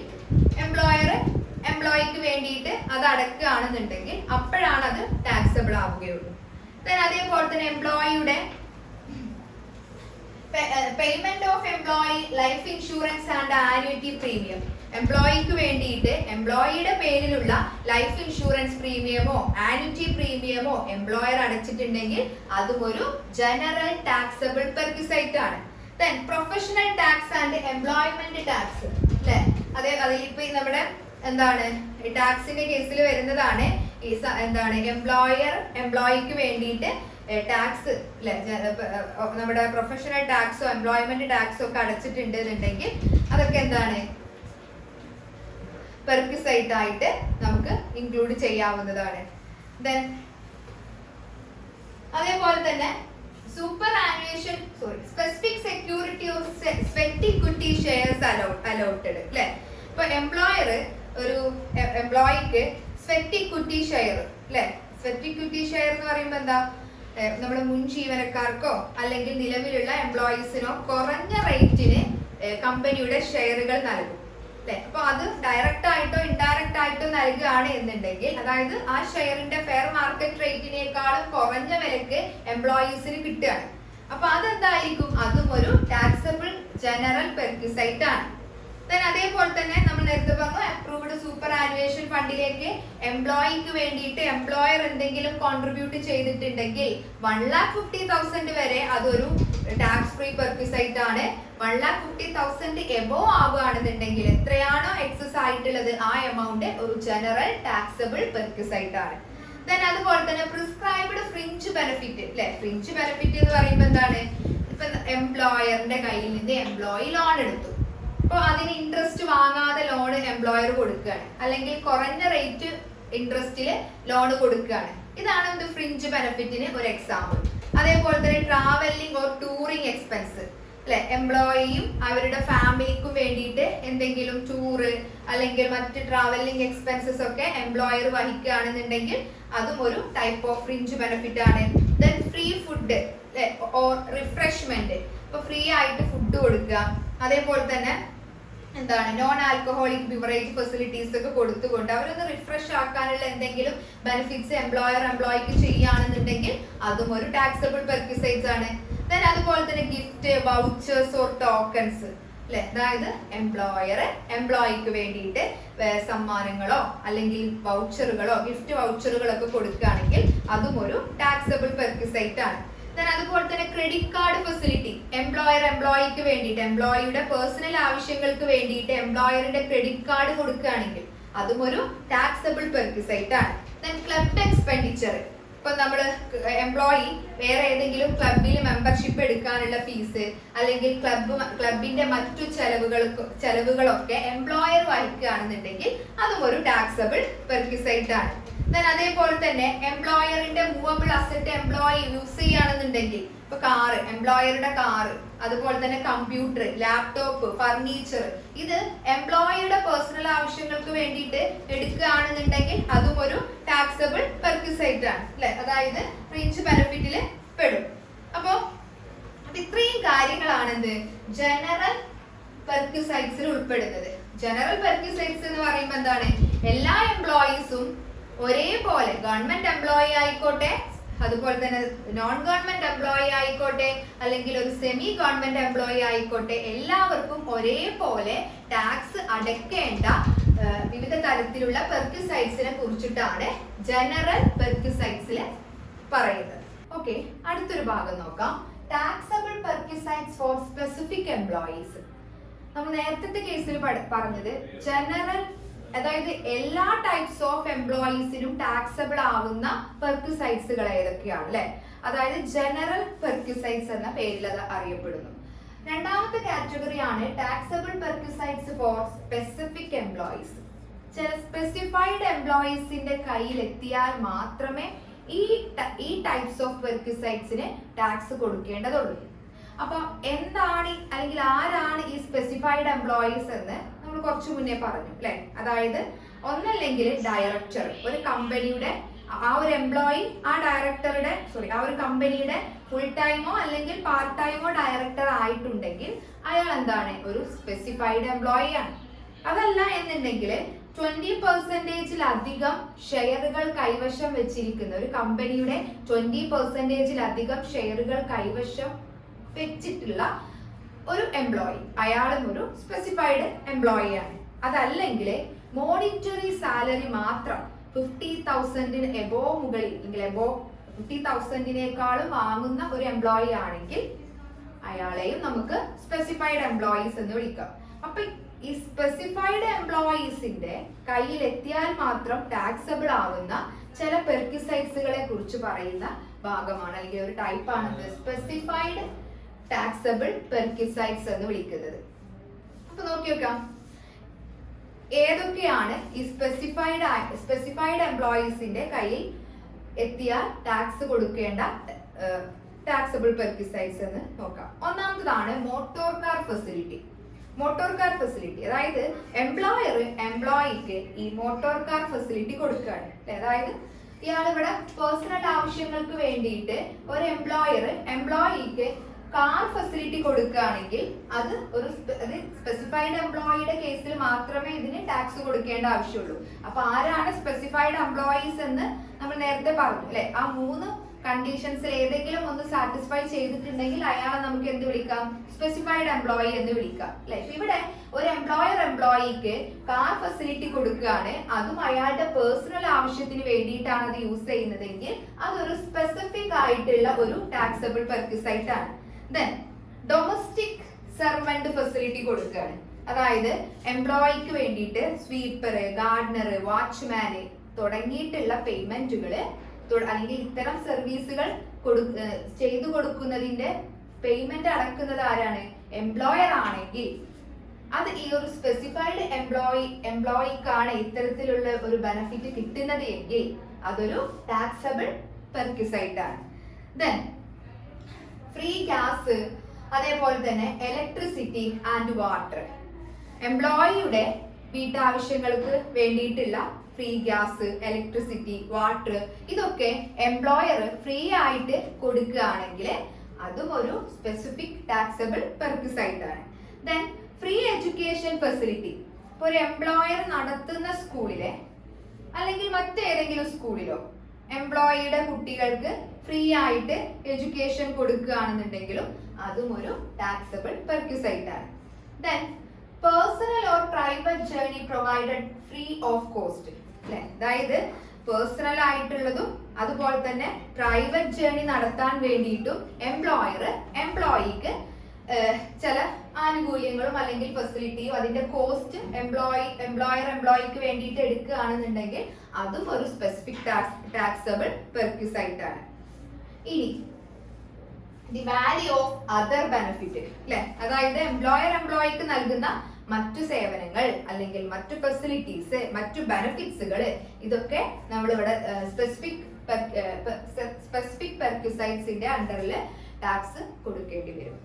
എംപ്ലോയിക്ക് വേണ്ടിയിട്ട് അത് അടക്കുകയാണെന്നുണ്ടെങ്കിൽ അപ്പോഴാണ് അത് ടാക്സബിൾ ആവുകയുള്ളൂ. അതേപോലെ തന്നെ എംപ്ലോയിയുടെ payment of employee life insurance and annuity premium, എംപ്ലോയിക്ക് വേണ്ടിയിട്ട് എംപ്ലോയിയുടെ പേരിലുള്ള ലൈഫ് ഇൻഷുറൻസ് പ്രീമിയമോ ആന്യൂറ്റി പ്രീമിയമോ എംപ്ലോയർ അടച്ചിട്ടുണ്ടെങ്കിൽ അതും ഒരു ജനറൽ ടാക്സബിൾ പെർക്വിസൈറ്റ് ആണ്. Then professional tax and employment tax അല്ലെ, അതിലിപ്പോ നമ്മുടെ ടാക്സിന്റെ കേസിൽ വരുന്നതാണ് ഈ എംപ്ലോയിക്ക് വേണ്ടിയിട്ട് ടാക്സ് അല്ലെ, നമ്മുടെ പ്രൊഫഷണൽ ടാക്സോ എംപ്ലോയ്മെന്റ് ടാക്സോ ഒക്കെ അടച്ചിട്ടുണ്ടെന്നുണ്ടെങ്കിൽ അതൊക്കെ പെർക്വിസൈറ്റ് ആയിട്ട് നമുക്ക് ഇൻക്ലൂഡ് ചെയ്യാവുന്നതാണ്. ദെൻ അതേപോലെ തന്നെ superannuation specific security of sweat equity shares allotted അല്ലെ. ഇപ്പൊ എംപ്ലോയിക്ക് സ്വെറ്റ് ഇക്വിറ്റി ഷെയർ അല്ലെ, സ്വെറ്റ് ഇക്വിറ്റി ഷെയർ എന്ന് പറയുമ്പോൾ എന്താ, നമ്മുടെ മുൻ ജീവനക്കാർക്കോ അല്ലെങ്കിൽ നിലവിലുള്ള എംപ്ലോയീസിനോ കുറഞ്ഞ റേറ്റിന് കമ്പനിയുടെ ഷെയറുകൾ നൽകും അല്ലെ. അപ്പൊ അത് ഡയറക്റ്റ് ആയിട്ടോ ഇൻഡയറക്റ്റ് ആയിട്ടോ നൽകുകയാണ് എന്നുണ്ടെങ്കിൽ, അതായത് ആ ഷെയറിന്റെ ഫെയർ മാർക്കറ്റ് റേറ്റിനേക്കാളും കുറഞ്ഞ വിലക്ക് എംപ്ലോയീസിന് കിട്ടുകയാണ്. അപ്പൊ അതെന്തായിരിക്കും, അതും ഒരു ടാക്സബിൾ ജനറൽ പെർക്വിസൈറ്റ് ആണ്. അതേപോലെ തന്നെ നമ്മൾ നേരത്തെ പറഞ്ഞു, അപ്രൂവ്ഡ് സൂപ്പർ ആനുവേഷൻ ഫണ്ടിലേക്ക് എംപ്ലോയിക്ക് വേണ്ടിയിട്ട് എംപ്ലോയർ എന്തെങ്കിലും കോൺട്രിബ്യൂട്ട് ചെയ്തിട്ടുണ്ടെങ്കിൽ 1,50,000 വരെ അതൊരു ടാക്സ് ഫ്രീ പെർക്വിസൈറ്റ് ആണ്. 1,50,000 എബോ ആവുകയാണെന്നുണ്ടെങ്കിൽ, എത്രയാണോ എക്സസ് ആയിട്ടുള്ളത് ആ എമൗണ്ട് ഒരു ജനറൽ ടാക്സബിൾ പെർക്വിസൈറ്റ് ആണ്. അതുപോലെ തന്നെ പ്രിസ്ക്രൈബ്ഡ് ഫ്രിഞ്ച് ബെനിഫിറ്റ് അല്ലെ. ഫ്രിഞ്ച് ബെനിഫിറ്റ് എന്ന് പറയുമ്പോൾ എന്താണ്, ഇപ്പൊ എംപ്ലോയറിന്റെ കയ്യിൽ നിന്ന് എംപ്ലോയി ലോൺ എടുത്തു, അപ്പൊ അതിന് ഇൻട്രസ്റ്റ് വാങ്ങാതെ ലോൺ എംപ്ലോയർ കൊടുക്കുകയാണ്, അല്ലെങ്കിൽ കുറഞ്ഞ റേറ്റ് ഇൻട്രസ്റ്റില് ലോൺ കൊടുക്കുകയാണ്. ഇതാണ് ഫ്രിഞ്ച് ബെനിഫിറ്റിന് ഒരു എക്സാമ്പിൾ. അതേപോലെ തന്നെ ട്രാവലിംഗ് ഓർ ടൂറിംഗ് എക്സ്പെൻസ് അല്ലെ. എംപ്ലോയിയും അവരുടെ ഫാമിലിക്കും വേണ്ടിയിട്ട് എന്തെങ്കിലും ടൂറ് അല്ലെങ്കിൽ മറ്റ് ട്രാവലിംഗ് എക്സ്പെൻസസ് ഒക്കെ എംപ്ലോയർ വഹിക്കുകയാണെന്നുണ്ടെങ്കിൽ അതും ഒരു ടൈപ്പ് ഓഫ് ഫ്രിഞ്ച് ബെനിഫിറ്റ് ആണ്. ദെൻ ഫ്രീ ഫുഡ് അല്ലെ, ഓർ റിഫ്രഷ്മെന്റ്, ഇപ്പൊ ഫ്രീ ആയിട്ട് ഫുഡ് കൊടുക്കുക. അതേപോലെ തന്നെ എന്താണ്, നോൺ ആൽക്കഹോളിക് ബിവറേജ് ഫെസിലിറ്റീസ് ഒക്കെ കൊടുത്തുകൊണ്ട് അവരൊന്ന് റിഫ്രഷ് ആക്കാനുള്ള എന്തെങ്കിലും ബെനിഫിറ്റ്സ് എംപ്ലോയിക്ക് ചെയ്യുകയാണെന്നുണ്ടെങ്കിൽ അതും ഒരു ടാക്സബിൾ പെർക്വിസൈറ്റ്സ് ആണ്. അതുപോലെ തന്നെ ഗിഫ്റ്റ്, വൗച്ചേഴ്സ് ഓർ ടോക്കൺസ് അല്ലെ. അതായത് എംപ്ലോയർ എംപ്ലോയിക്ക് വേണ്ടിയിട്ട് സമ്മാനങ്ങളോ അല്ലെങ്കിൽ വൗച്ചറുകളോ ഗിഫ്റ്റ് വൗച്ചറുകളോ ഒക്കെ കൊടുക്കുകയാണെങ്കിൽ അതും ഒരു ടാക്സബിൾ പെർക്വിസൈറ്റ് ആണ്. അതുപോലെ തന്നെ ക്രെഡിറ്റ് കാർഡ് ഫെസിലിറ്റി, എംപ്ലോയർ എംപ്ലോയിക്ക് വേണ്ടിയിട്ട് എംപ്ലോയിയുടെ പേഴ്സണൽ ആവശ്യങ്ങൾക്ക് വേണ്ടിയിട്ട് എംപ്ലോയറിന്റെ ക്രെഡിറ്റ് കാർഡ് കൊടുക്കുകയാണെങ്കിൽ അതും ഒരു ടാക്സബിൾ പെർക്വിസൈറ്റ് ആണ്. ക്ലബ് എക്സ്പെൻഡിച്ചർ, ഇപ്പൊ നമ്മള് എംപ്ലോയി വേറെ ഏതെങ്കിലും ക്ലബിൽ മെമ്പർഷിപ്പ് എടുക്കാനുള്ള ഫീസ് അല്ലെങ്കിൽ ക്ലബിന്റെ മറ്റു ചെലവുകളൊക്കെ എംപ്ലോയർ വഹിക്കുകയാണെന്നുണ്ടെങ്കിൽ അതും ഒരു ടാക്സബിൾ പെർക്വിസൈറ്റ് ആണ്. അതേപോലെ തന്നെ എംപ്ലോയറിന്റെ മൂവബിൾ അസറ്റ് എംപ്ലോയി യൂസ് ചെയ്യുകയാണെന്നുണ്ടെങ്കിൽ, ഇപ്പൊ കാറ്, എംപ്ലോയറുടെ കാറ്, അതുപോലെ തന്നെ കമ്പ്യൂട്ടർ, ലാപ്ടോപ്പ്, ഫർണിച്ചർ, ഇത് എംപ്ലോയിയുടെ പേഴ്സണൽ ആവശ്യങ്ങൾക്ക് വേണ്ടിയിട്ട് എടുക്കുകയാണെന്നുണ്ടെങ്കിൽ അതും ഒരു ടാക്സബിൾ പെർക്വിസൈറ്റ് ആണ് അല്ലെ. അതായത് ഫ്രിഞ്ച് ബെനിഫിറ്റില് പെടും. അപ്പൊ ഇത്രയും കാര്യങ്ങളാണ് എന്ത് ജനറൽ പെർക്വിസൈറ്റ്സിൽ ഉൾപ്പെടുന്നത്. ജനറൽ പെർക്വിസൈറ്റ്സ് എന്ന് പറയുമ്പോൾ എന്താണ്, എല്ലാ എംപ്ലോയീസും ഒരേപോലെ, ഗവൺമെന്റ് എംപ്ലോയി ആയിക്കോട്ടെ, അതുപോലെ തന്നെ നോൺ ഗവൺമെന്റ് എംപ്ലോയി ആയിക്കോട്ടെ, അല്ലെങ്കിൽ ഒരു സെമി ഗവൺമെന്റ് എംപ്ലോയി ആയിക്കോട്ടെ, എല്ലാവർക്കും ഒരേപോലെ ടാക്സ് അടയ്ക്കേണ്ട വിവിധ തരത്തിലുള്ള പെർക്വിസൈറ്റ്സിനെ കുറിച്ചിട്ടാണ് ജനറൽ പെർക്വിസൈറ്റ്സിൽ പറയുന്നത്. ഓക്കെ, അടുത്തൊരു ഭാഗം നോക്കാം. Taxable perquisites for specific employees. നമ്മൾ നേരത്തെ കേസിൽ പറഞ്ഞത് ജനറൽ, അതായത് എല്ലാ ടൈപ്സ് ഓഫ് എംപ്ലോയീസിനും ടാക്സബിൾ ആവുന്ന പെർക്വിസൈറ്റ്സുകൾ ഏതൊക്കെയാണ് അല്ലെ. അതായത് ജനറൽ പെർക്വിസൈറ്റ്സ് എന്ന പേരിൽ അത് അറിയപ്പെടുന്നു. രണ്ടാമത്തെ കാറ്റഗറിയാണ് taxable perquisites for specific employees. ചില സ്പെസിഫൈഡ് എംപ്ലോയീസിന്റെ കയ്യിൽ എത്തിയാൽ മാത്രമേ ഈ ടൈപ്സ് ഓഫ് പെർക്വിസൈറ്റ്സിന് ടാക്സ് കൊടുക്കേണ്ടതുള്ളൂ. അപ്പൊ എന്താണ് അല്ലെങ്കിൽ ആരാണ് ഈ സ്പെസിഫൈഡ് എംപ്ലോയീസ് എന്ന് നമ്മൾ കുറച്ചു മുന്നേ പറഞ്ഞു അല്ലെ. അതായത് ഒന്നല്ലെങ്കിൽ ഡയറക്ടർ, ഒരു കമ്പനിയുടെ ആ ഒരു എംപ്ലോയി ആ ഒരു കമ്പനിയുടെ ഫുൾ ടൈമോ അല്ലെങ്കിൽ പാർട്ട് ടൈമോ ഡയറക്ടർ ആയിട്ടുണ്ടെങ്കിൽ അയാൾ എന്താണ്, ഒരു സ്പെസിഫൈഡ് എംപ്ലോയി ആണ്. അതല്ല എന്നുണ്ടെങ്കിൽ 20%-ലധികം ഷെയറുകൾ കൈവശം വെച്ചിരിക്കുന്ന ഒരു കമ്പനിയുടെ 20%-ലധികം ഷെയറുകൾ കൈവശം വെച്ചിട്ടുള്ള ഒരു എംപ്ലോയി, അയാളും ഒരു സ്പെസിഫൈഡ് എംപ്ലോയി ആണ്. അതല്ലെങ്കിൽ മോണിറ്ററി സാലറി മാത്രം 50,000 എബോ മുകളിൽ അല്ലെങ്കിൽ എബോ 50,000-നേക്കാളും വാങ്ങുന്ന ഒരു എംപ്ലോയി ആണെങ്കിൽ അയാളെയും നമുക്ക് സ്പെസിഫൈഡ് എംപ്ലോയീസ് എന്ന് വിളിക്കാം. അപ്പൊ ഈ സ്പെസിഫൈഡ് എംപ്ലോയീസിന്റെ കയ്യിൽ എത്തിയാൽ മാത്രം ടാക്സബിൾ ആവുന്ന ചില പെർക്വിസൈറ്റ്സുകളെ കുറിച്ച് പറയുന്ന ഭാഗമാണ് അല്ലെങ്കിൽ ഒരു ടൈപ്പാണ് സ്പെസിഫൈഡ് ടാക്സബിൾ പെർക്വിസൈറ്റ്സ് എന്ന് വിളിക്കുന്നത്. അപ്പൊ നോക്കി നോക്കാം ഏതൊക്കെയാണ് ഈ സ്പെസിഫൈഡ് എംപ്ലോയീസിന്റെ കയ്യിൽ എത്തിയാൽ ടാക്സ് കൊടുക്കേണ്ട ടാക്സബിൾ പെർക്വിസൈറ്റ്സ് എന്ന് നോക്കാം. ഒന്നാമത്തതാണ് motor car facility. Motor car facility അതായത് എംപ്ലോയർ എംപ്ലോയിക്ക് ഈ മോട്ടോർ കാർ ഫെസിലിറ്റി കൊടുക്കുകയാണ്. അതായത് ഇയാൾ ഇവിടെ പേഴ്സണൽ ആവശ്യങ്ങൾക്ക് വേണ്ടിയിട്ട് ഒരു എംപ്ലോയിക്ക് കാർ ഫെസിലിറ്റി കൊടുക്കുകയാണെങ്കിൽ അത് ഒരു സ്പെസിഫൈഡ് എംപ്ലോയിയുടെ കേസിൽ മാത്രമേ ഇതിന് ടാക്സ് കൊടുക്കേണ്ട ആവശ്യമുള്ളൂ. അപ്പൊ ആരാണ് സ്പെസിഫൈഡ് എംപ്ലോയീസ് എന്ന് നമ്മൾ നേരത്തെ പറഞ്ഞു അല്ലെ? ആ 3 കണ്ടീഷൻസിൽ ഏതെങ്കിലും ഒന്ന് സാറ്റിസ്ഫൈ ചെയ്തിട്ടുണ്ടെങ്കിൽ അയാളെ നമുക്ക് എന്ത് വിളിക്കാം? സ്പെസിഫൈഡ് എംപ്ലോയി എന്ന് വിളിക്കാം അല്ലെ? ഇവിടെ ഒരു എംപ്ലോയിക്ക് കാർ ഫെസിലിറ്റി കൊടുക്കുകയാണ്, അതും അയാളുടെ പേഴ്സണൽ ആവശ്യത്തിന് വേണ്ടിയിട്ടാണ് അത് യൂസ് ചെയ്യുന്നതെങ്കിൽ അതൊരു സ്പെസിഫിക് ആയിട്ടുള്ള ഒരു ടാക്സബിൾ പെർക്വിസൈറ്റ് ആണ്. ദെൻ ഡൊമസ്റ്റിക് സെർവന്റ് ഫെസിലിറ്റി കൊടുക്കുകയാണ്, അതായത് എംപ്ലോയിക്ക് വേണ്ടിയിട്ട് സ്വീപ്പർ, ഗാർഡനർ, വാച്ച്മാന് തുടങ്ങിയിട്ടുള്ള പേയ്മെന്റുകള് അല്ലെങ്കിൽ ഇത്തരം സർവീസുകൾ ചെയ്തു കൊടുക്കുന്നതിന്റെ പേയ്മെന്റ് അടക്കുന്നത് ആരാണ്? എംപ്ലോയർ ആണെങ്കിൽ അത് ഈ ഒരു സ്പെസിഫൈഡ് എംപ്ലോയിക്കാണ് ഇത്തരത്തിലുള്ള ഒരു ബെനിഫിറ്റ് കിട്ടുന്നത് എങ്കിൽ അതൊരു ടാക്സബിൾ പെർക്വിസൈറ്റ് ആണ്. ദെൻ ഫ്രീ ഗ്യാസ്, അതേപോലെ തന്നെ ഇലക്ട്രിസിറ്റി ആൻഡ് വാട്ടർ. എംപ്ലോയിയുടെ വീട്ടാവശ്യങ്ങൾക്ക് വേണ്ടിയിട്ടുള്ള ഫ്രീ ഗ്യാസ്, ഇലക്ട്രിസിറ്റി, വാട്ടർ ഇതൊക്കെ എംപ്ലോയർ ഫ്രീ ആയിട്ട് കൊടുക്കുകയാണെങ്കിൽ അതും ഒരു സ്പെസിഫിക് ടാക്സബിൾ പെർക്വിസൈറ്റ് ആണ്. Then free education facility. ഇപ്പൊ ഒരു എംപ്ലോയർ നടത്തുന്ന സ്കൂളിലെ അല്ലെങ്കിൽ മറ്റേതെങ്കിലും സ്കൂളിലോ എംപ്ലോയിയുടെ കുട്ടികൾക്ക് ഫ്രീ ആയിട്ട് എഡ്യൂക്കേഷൻ കൊടുക്കുകയാണെന്നുണ്ടെങ്കിലും അതും ഒരു ടാക്സബിൾ പെർക്വിസൈറ്റ് ആണ്. Then personal or private journey provided free of cost അല്ലെ? അതായത് പേഴ്സണൽ ആയിട്ടുള്ളതും അതുപോലെ തന്നെ പ്രൈവറ്റ് ജേർണി നടത്താൻ വേണ്ടിയിട്ടും എംപ്ലോയിക്ക് ചില ആനുകൂല്യങ്ങളും അല്ലെങ്കിൽ ഫെസിലിറ്റിയും അതിന്റെ കോസ്റ്റ് എംപ്ലോയിക്ക് വേണ്ടിയിട്ട് എടുക്കുകയാണെന്നുണ്ടെങ്കിൽ അതും ഒരു സ്പെസിഫിക് ടാക്സബിൾ പെർക്വിസൈറ്റ് ആണ്. ഇനി the value of other benefit അല്ലെ? അതായത് എംപ്ലോയിക്ക് നൽകുന്ന മറ്റു സേവനങ്ങൾ അല്ലെങ്കിൽ മറ്റു ഫെസിലിറ്റീസ്, മറ്റു ബെനിഫിറ്റ്സുകൾ ഇതൊക്കെ നമ്മളിവിടെ സ്പെസിഫിക് പെർക്വിസൈറ്റ്സിന്റെ അണ്ടറിൽ ടാക്സ് കൊടുക്കേണ്ടി വരും.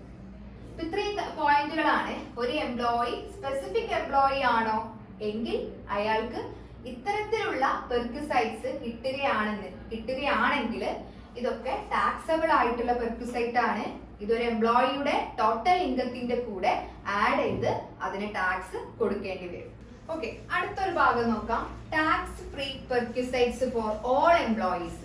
ഇത്രയും പോയിന്റുകളാണ് ഒരു എംപ്ലോയി സ്പെസിഫിക് എംപ്ലോയി ആണോ എങ്കിൽ അയാൾക്ക് ഇത്തരത്തിലുള്ള പെർക്വിസൈറ്റ്സ് കിട്ടുകയാണെങ്കിൽ ഇതൊക്കെ ടാക്സബിൾ ആയിട്ടുള്ള പെർക്വിസൈറ്റ് ആണ്. ഇതൊരു എംപ്ലോയിയുടെ ടോട്ടൽ ഇൻകത്തിന്റെ കൂടെ ആഡ് ചെയ്ത് അതിന് ടാക്സ് കൊടുക്കേണ്ടി വരും. ഓക്കെ, അടുത്തൊരു ഭാഗം നോക്കാം. Tax free perquisites for all employees.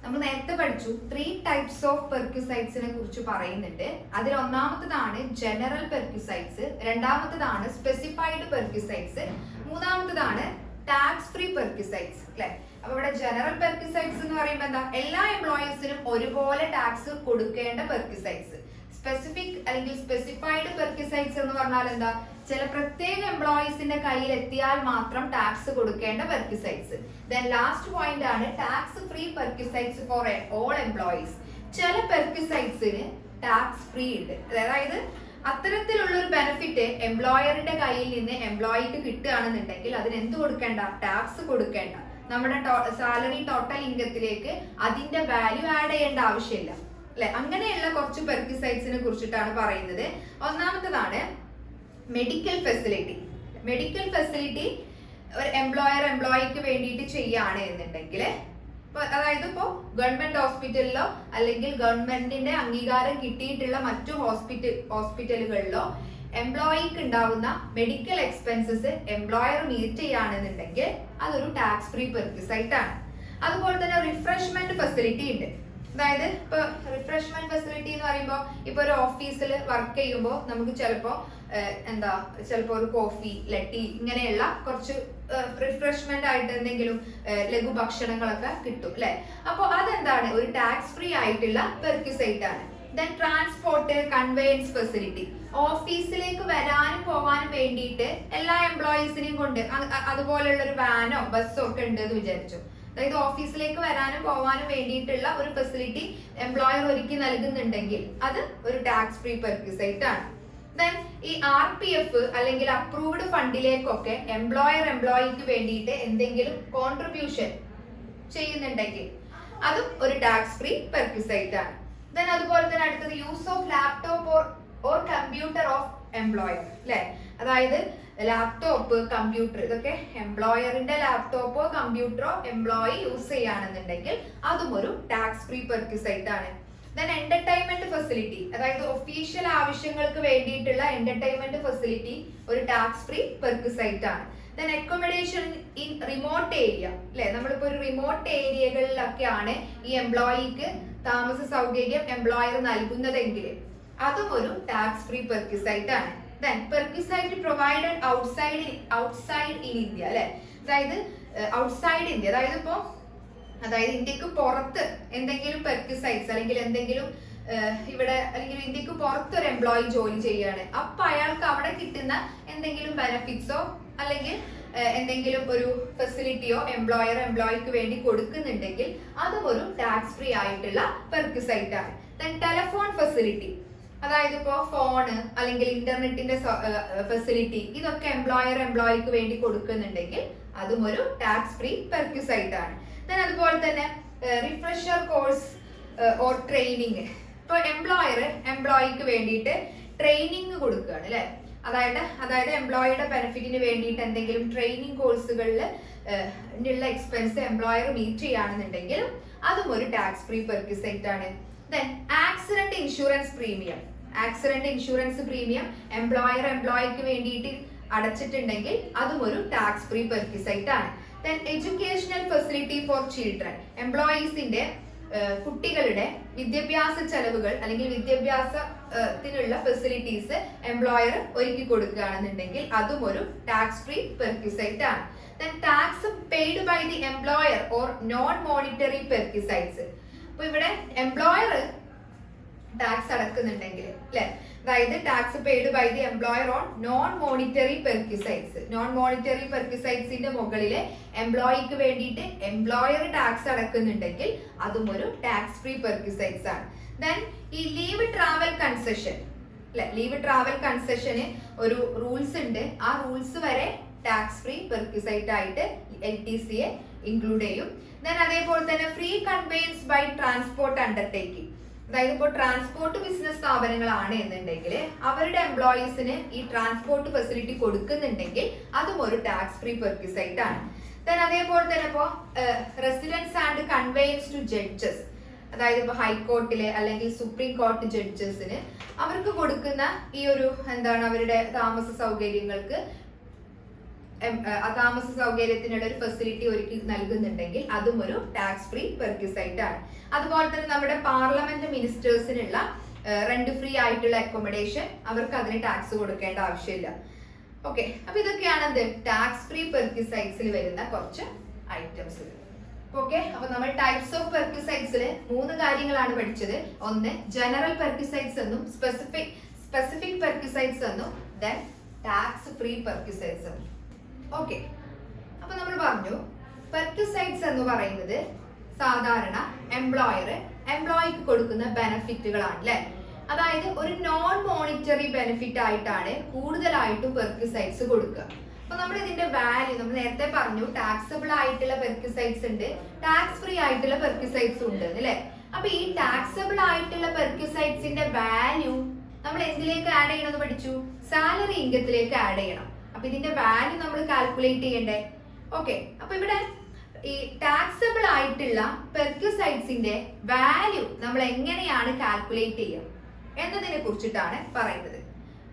നമ്മൾ നേരത്തെ പഠിച്ചു 3 ടൈപ്സ് ഓഫ് പെർക്വിസൈറ്റ്സിനെ കുറിച്ച് പറയുന്നുണ്ട്. അതിൽ ഒന്നാമത്തതാണ് ജനറൽ പെർക്വിസൈറ്റ്സ്, രണ്ടാമത്തതാണ് സ്പെസിഫൈഡ് പെർക്വിസൈറ്റ്സ്, മൂന്നാമത്തതാണ് ടാക്സ് ഫ്രീ പെർക്വിസൈറ്റ്സ് അല്ലെ? അപ്പൊ ഇവിടെ ജനറൽ പെർക്വിസൈറ്റ്സ് എന്ന് പറയുമ്പോൾ എന്താ? എല്ലാ എംപ്ലോയീസിനും ഒരുപോലെ ടാക്സ് കൊടുക്കേണ്ട പെർക്വിസൈറ്റ്സ്. സ്പെസിഫിക് അല്ലെങ്കിൽ സ്പെസിഫൈഡ് പെർക്വിസൈറ്റ്സ് എന്ന് പറഞ്ഞാൽ എന്താ? ചില പ്രത്യേക എംപ്ലോയീസിന്റെ കയ്യിൽ എത്തിയാൽ മാത്രം ടാക്സ് കൊടുക്കേണ്ട പെർക്വിസൈറ്റ്സ്. ദെൻ ലാസ്റ്റ് പോയിന്റ് ആണ് tax free perquisites for all employees. ചില പെർക്വിസൈറ്റ്സിന് ടാക്സ് ഫ്രീ ഉണ്ട്, അതായത് അത്തരത്തിലുള്ള ഒരു ബെനിഫിറ്റ് എംപ്ലോയറിന്റെ കയ്യിൽ നിന്ന് എംപ്ലോയിക്ക് കിട്ടുകയാണെന്നുണ്ടെങ്കിൽ അതിന് എന്ത് കൊടുക്കേണ്ട? ടാക്സ് കൊടുക്കേണ്ട. നമ്മുടെ സാലറി ടോട്ടൽ ഇൻകത്തിലേക്ക് അതിന്റെ വാല്യൂ ആഡ് ചെയ്യേണ്ട ആവശ്യമില്ല അല്ലെ? അങ്ങനെയുള്ള കുറച്ച് പെർക്വിസൈറ്റ്സിനെ കുറിച്ചിട്ടാണ് പറയുന്നത്. ഒന്നാമത്തതാണ് മെഡിക്കൽ ഫെസിലിറ്റി. മെഡിക്കൽ ഫെസിലിറ്റി ഒരു എംപ്ലോയിക്ക് വേണ്ടിയിട്ട് ചെയ്യാണ് എന്നുണ്ടെങ്കിൽ, അതായത് ഇപ്പോ ഗവൺമെന്റ് ഹോസ്പിറ്റലിലോ അല്ലെങ്കിൽ ഗവൺമെന്റിന്റെ അംഗീകാരം കിട്ടിയിട്ടുള്ള മറ്റു ഹോസ്പിറ്റലുകളിലോ എംപ്ലോയിക്ക് ഉണ്ടാവുന്ന മെഡിക്കൽ എക്സ്പെൻസസ് എംപ്ലോയർ മീറ്റ് ചെയ്യുകയാണെന്നുണ്ടെങ്കിൽ അതൊരു ടാക്സ് ഫ്രീ പെർക്വിസൈറ്റ് ആണ്. അതുപോലെ തന്നെ റിഫ്രഷ്മെന്റ് ഫെസിലിറ്റി ഉണ്ട്. അതായത് ഇപ്പൊ റിഫ്രഷ്മെന്റ് ഫെസിലിറ്റി എന്ന് പറയുമ്പോൾ ഇപ്പൊ ഒരു ഓഫീസിൽ വർക്ക് ചെയ്യുമ്പോൾ നമുക്ക് ചിലപ്പോ ഒരു കോഫി, ലട്ടി ഇങ്ങനെയുള്ള കുറച്ച് റിഫ്രഷ്മെന്റ് ആയിട്ട് എന്തെങ്കിലും ലഘു ഭക്ഷണങ്ങളൊക്കെ കിട്ടും അല്ലെ? അപ്പൊ അതെന്താണ്? ഒരു ടാക്സ് ഫ്രീ ആയിട്ടുള്ള പെർക്വിസൈറ്റ് ആണ്. Then transport conveyance facility. ഓഫീസിലേക്ക് വരാനും പോകാനും വേണ്ടിയിട്ട് എല്ലാ എംപ്ലോയീസിനെയും കൊണ്ട് അതുപോലെയുള്ള ഒരു വാനോ ബസ്സോ ഒക്കെ ഉണ്ട് എന്ന് വിചാരിച്ചു. അതായത് ഓഫീസിലേക്ക് വരാനും പോകാനും വേണ്ടിയിട്ടുള്ള ഒരു ഫെസിലിറ്റി എംപ്ലോയർ ഒരുക്കി നൽകുന്നുണ്ടെങ്കിൽ അത് ഒരു ടാക്സ് ഫ്രീ പെർക്വിസൈറ്റ് ആണ്. ദെൻ ഈ RPF അല്ലെങ്കിൽ അപ്രൂവ്ഡ് ഫണ്ടിലേക്കൊക്കെ എംപ്ലോയിക്ക് വേണ്ടിയിട്ട് എന്തെങ്കിലും കോൺട്രിബ്യൂഷൻ ചെയ്യുന്നുണ്ടെങ്കിൽ അതും ഒരു ടാക്സ് ഫ്രീ പെർക്വിസൈറ്റ് ആണ്. ദെൻ അതുപോലെ തന്നെ അടുത്തത് use of laptop or computer of employer അല്ലെ. അതായത് ലാപ്ടോപ്പ്, കമ്പ്യൂട്ടർ, ഇതൊക്കെ എംപ്ലോയറിന്റെ ലാപ്ടോപ്പോ കമ്പ്യൂട്ടറോ എംപ്ലോയി യൂസ് ചെയ്യുകയാണെന്നുണ്ടെങ്കിൽ അതും ഒരു ടാക്സ് ഫ്രീ പെർക്വിസൈറ്റ് ആണ്. ദെൻ എന്റർടൈൻമെന്റ് ഫെസിലിറ്റി, അതായത് ഒഫീഷ്യൽ ആവശ്യങ്ങൾക്ക് വേണ്ടിയിട്ടുള്ള എന്റർടൈൻമെന്റ് ഫെസിലിറ്റി ഒരു ടാക്സ് ഫ്രീ പെർക്വിസൈറ്റ് ആണ്. Then accommodation in remote area അല്ലെ, നമ്മളിപ്പോ ഒരു റിമോട്ട് ഏരിയകളിലൊക്കെയാണ് ഈ എംപ്ലോയിക്ക് താമസ സൗകര്യം എംപ്ലോയർ നൽകുന്നതെങ്കിൽ അതും ഒരു ടാക്സ് ഫ്രീ പെർക്വിസൈറ്റ് ആണ്. Then perquisite provided outside in India അല്ലെ, അതായത് ഔട്ട്സൈഡ് ഇന്ത്യ, അതായത് ഇന്ത്യക്ക് പുറത്ത് എന്തെങ്കിലും പെർക്വിസൈറ്റ്സ് അല്ലെങ്കിൽ എന്തെങ്കിലും ഇവിടെ അല്ലെങ്കിൽ ഇന്ത്യക്ക് പുറത്ത് ഒരു എംപ്ലോയി ജോലി ചെയ്യാണ്, അപ്പൊ അയാൾക്ക് അവിടെ കിട്ടുന്ന എന്തെങ്കിലും ബെനഫിറ്റ്സോ അല്ലെങ്കിൽ എന്തെങ്കിലും ഒരു ഫെസിലിറ്റിയോ എംപ്ലോയിക്ക് വേണ്ടി കൊടുക്കുന്നുണ്ടെങ്കിൽ അതും ഒരു ടാക്സ് ഫ്രീ ആയിട്ടുള്ള പെർക്വിസൈറ്റ് ആണ്. ദെൻ ടെലിഫോൺ ഫെസിലിറ്റി, അതായത് ഇപ്പോ ഫോണ് അല്ലെങ്കിൽ ഇന്റർനെറ്റിന്റെ ഫെസിലിറ്റി ഇതൊക്കെ എംപ്ലോയിക്ക് വേണ്ടി കൊടുക്കുന്നുണ്ടെങ്കിൽ അതും ഒരു ടാക്സ് ഫ്രീ പെർക്വിസൈറ്റ് ആണ്. ദെൻ അതുപോലെ തന്നെ റിഫ്രഷർ കോഴ്സ് ഓർ ട്രെയിനിങ്, ഇപ്പൊ എംപ്ലോയിക്ക് വേണ്ടിയിട്ട് ട്രെയിനിങ് കൊടുക്കുകയാണ് അല്ലെ, അതായത് എംപ്ലോയിയുടെ ബെനിഫിറ്റിന് വേണ്ടിയിട്ട് എന്തെങ്കിലും ട്രെയിനിങ് കോഴ്സുകളിൽ ഉള്ള എക്സ്പെൻസ് എംപ്ലോയർ മീറ്റ് ചെയ്യുകയാണെന്നുണ്ടെങ്കിൽ അതും ഒരു ടാക്സ് ഫ്രീ പെർക്വിസൈറ്റ് ആണ്. Then accident insurance premium, എംപ്ലോയിക്ക് വേണ്ടിയിട്ട് അടച്ചിട്ടുണ്ടെങ്കിൽ അതും ഒരു ടാക്സ് ഫ്രീ പെർക്വിസൈറ്റ് ആണ്. Then educational facility for children, എംപ്ലോയീസിന്റെ കുട്ടികളുടെ വിദ്യാഭ്യാസ ചെലവുകൾ അല്ലെങ്കിൽ വിദ്യാഭ്യാസത്തിനുള്ള ഫെസിലിറ്റീസ് എംപ്ലോയർ ഒരുക്കി കൊടുക്കുകയാണെന്നുണ്ടെങ്കിൽ അതും ഒരു ടാക്സ് ഫ്രീ പെർക്വിസൈറ്റ് ആണ്. Then tax paid by the employer or non-monetary perquisites, അപ്പൊ ഇവിടെ എംപ്ലോയർ ടാക്സ് അടക്കുന്നുണ്ടെങ്കിൽ അല്ലെ, അതായത് tax paid by the employer on non monetary പെർക്വിസൈറ്റ്സിന്റെ മുകളിലെ എംപ്ലോയിക്ക് വേണ്ടിയിട്ട് എംപ്ലോയർ ടാക്സ് അടക്കുന്നുണ്ടെങ്കിൽ അതും ഒരു ടാക്സ് ഫ്രീ പെർക്വിസൈറ്റ്സ് ആണ്. ദെൻ ഈ ലീവ് ട്രാവൽ കൺസെഷന് ഒരു റൂൾസ് ഉണ്ട്, ആ റൂൾസ് വരെ ടാക്സ് ഫ്രീ പെർക്വിസൈറ്റ് ആയിട്ട് LTC ഇൻക്ലൂഡ് ചെയ്യും. ദെൻ അതേപോലെ തന്നെ free conveyance by transport undertaking, അതായത് ഇപ്പോൾ ട്രാൻസ്പോർട്ട് ബിസിനസ് സ്ഥാപനങ്ങളാണ് എന്നുണ്ടെങ്കിൽ അവരുടെ എംപ്ലോയീസിന് ഈ ട്രാൻസ്പോർട്ട് ഫെസിലിറ്റി കൊടുക്കുന്നുണ്ടെങ്കിൽ അതും ഒരു ടാക്സ് ഫ്രീ പെർക്വിസൈറ്റ് ആണ്. ദെൻ അതേപോലെ തന്നെ ഇപ്പോൾ residence and conveyance to judges, അതായത് ഇപ്പോൾ ഹൈക്കോർട്ടിലെ അല്ലെങ്കിൽ സുപ്രീം കോർട്ട് ജഡ്ജസിന് അവർക്ക് കൊടുക്കുന്ന ഈ ഒരു അവരുടെ താമസ സൗകര്യത്തിനുള്ള ഒരു ഫെസിലിറ്റി ഒരുക്കി നൽകുന്നുണ്ടെങ്കിൽ അതും ഒരു ടാക്സ് ഫ്രീ പെർക്വിസൈറ്റ് ആണ്. അതുപോലെ തന്നെ നമ്മുടെ പാർലമെന്റ് മിനിസ്റ്റേഴ്സിനുള്ള റെന്റ് ഫ്രീ ആയിട്ടുള്ള അക്കോമഡേഷൻ, അവർക്ക് അതിന് ടാക്സ് കൊടുക്കേണ്ട ആവശ്യമില്ല. ഓക്കെ, അപ്പൊ ഇതൊക്കെയാണ് ടാക്സ് ഫ്രീ പെർക്വിസൈറ്റ്സിൽ വരുന്ന കുറച്ച് ഐറ്റംസ്. ഓക്കെ, അപ്പൊ നമ്മൾ ടൈപ്സ് ഓഫ് പെർക്വിസൈറ്റ്സിൽ 3 കാര്യങ്ങളാണ് പഠിച്ചത്. ഒന്ന് ജനറൽ പെർക്വിസൈറ്റ്സ് എന്നും സ്പെസിഫിക് പെർക്വിസൈറ്റ്സ് എന്നും ദെൻ ടാക്സ് ഫ്രീ പെർക്വിസൈറ്റ്സ് എന്നും. ഓക്കെ, അപ്പൊ നമ്മൾ പറഞ്ഞു പെർക്വിസൈറ്റ്സ് എന്ന് പറയുന്നത് സാധാരണ എംപ്ലോയിക്ക് കൊടുക്കുന്ന ബെനഫിറ്റുകളാണ് അല്ലെ, അതായത് ഒരു നോൺ മോണിറ്ററി ബെനിഫിറ്റ് ആയിട്ടാണ് കൂടുതലായിട്ടും പെർക്വിസൈറ്റ്സ് കൊടുക്കുക. അപ്പൊ നമ്മൾ ഇതിന്റെ വാല്യൂ നമ്മൾ നേരത്തെ പറഞ്ഞു, ടാക്സബിൾ ആയിട്ടുള്ള പെർക്വിസൈറ്റ്സ് ഉണ്ട്, ടാക്സ് ഫ്രീ ആയിട്ടുള്ള പെർക്വിസൈറ്റ്സ് ഉണ്ട് അല്ലെ. അപ്പൊ ഈ ടാക്സബിൾ ആയിട്ടുള്ള പെർക്വിസൈറ്റ്സിന്റെ വാല്യൂ നമ്മൾ എന്തിലേക്ക് ആഡ് ചെയ്യണമെന്ന് പഠിച്ചു, സാലറി ഇൻകത്തിലേക്ക് ആഡ് ചെയ്യണം. അപ്പൊ ഇതിന്റെ വാല്യൂ നമ്മൾ കാൽക്കുലേറ്റ് ചെയ്യണ്ടേ. ഓക്കെ, അപ്പൊ ഇവിടെ ഈ ടാക്സബിൾ ആയിട്ടുള്ള പെർക്വിസൈറ്റ്സിന്റെ വാല്യൂ നമ്മൾ എങ്ങനെയാണ് കാൽക്കുലേറ്റ് ചെയ്യുക എന്നതിനെ കുറിച്ചിട്ടാണ് പറയുന്നത്.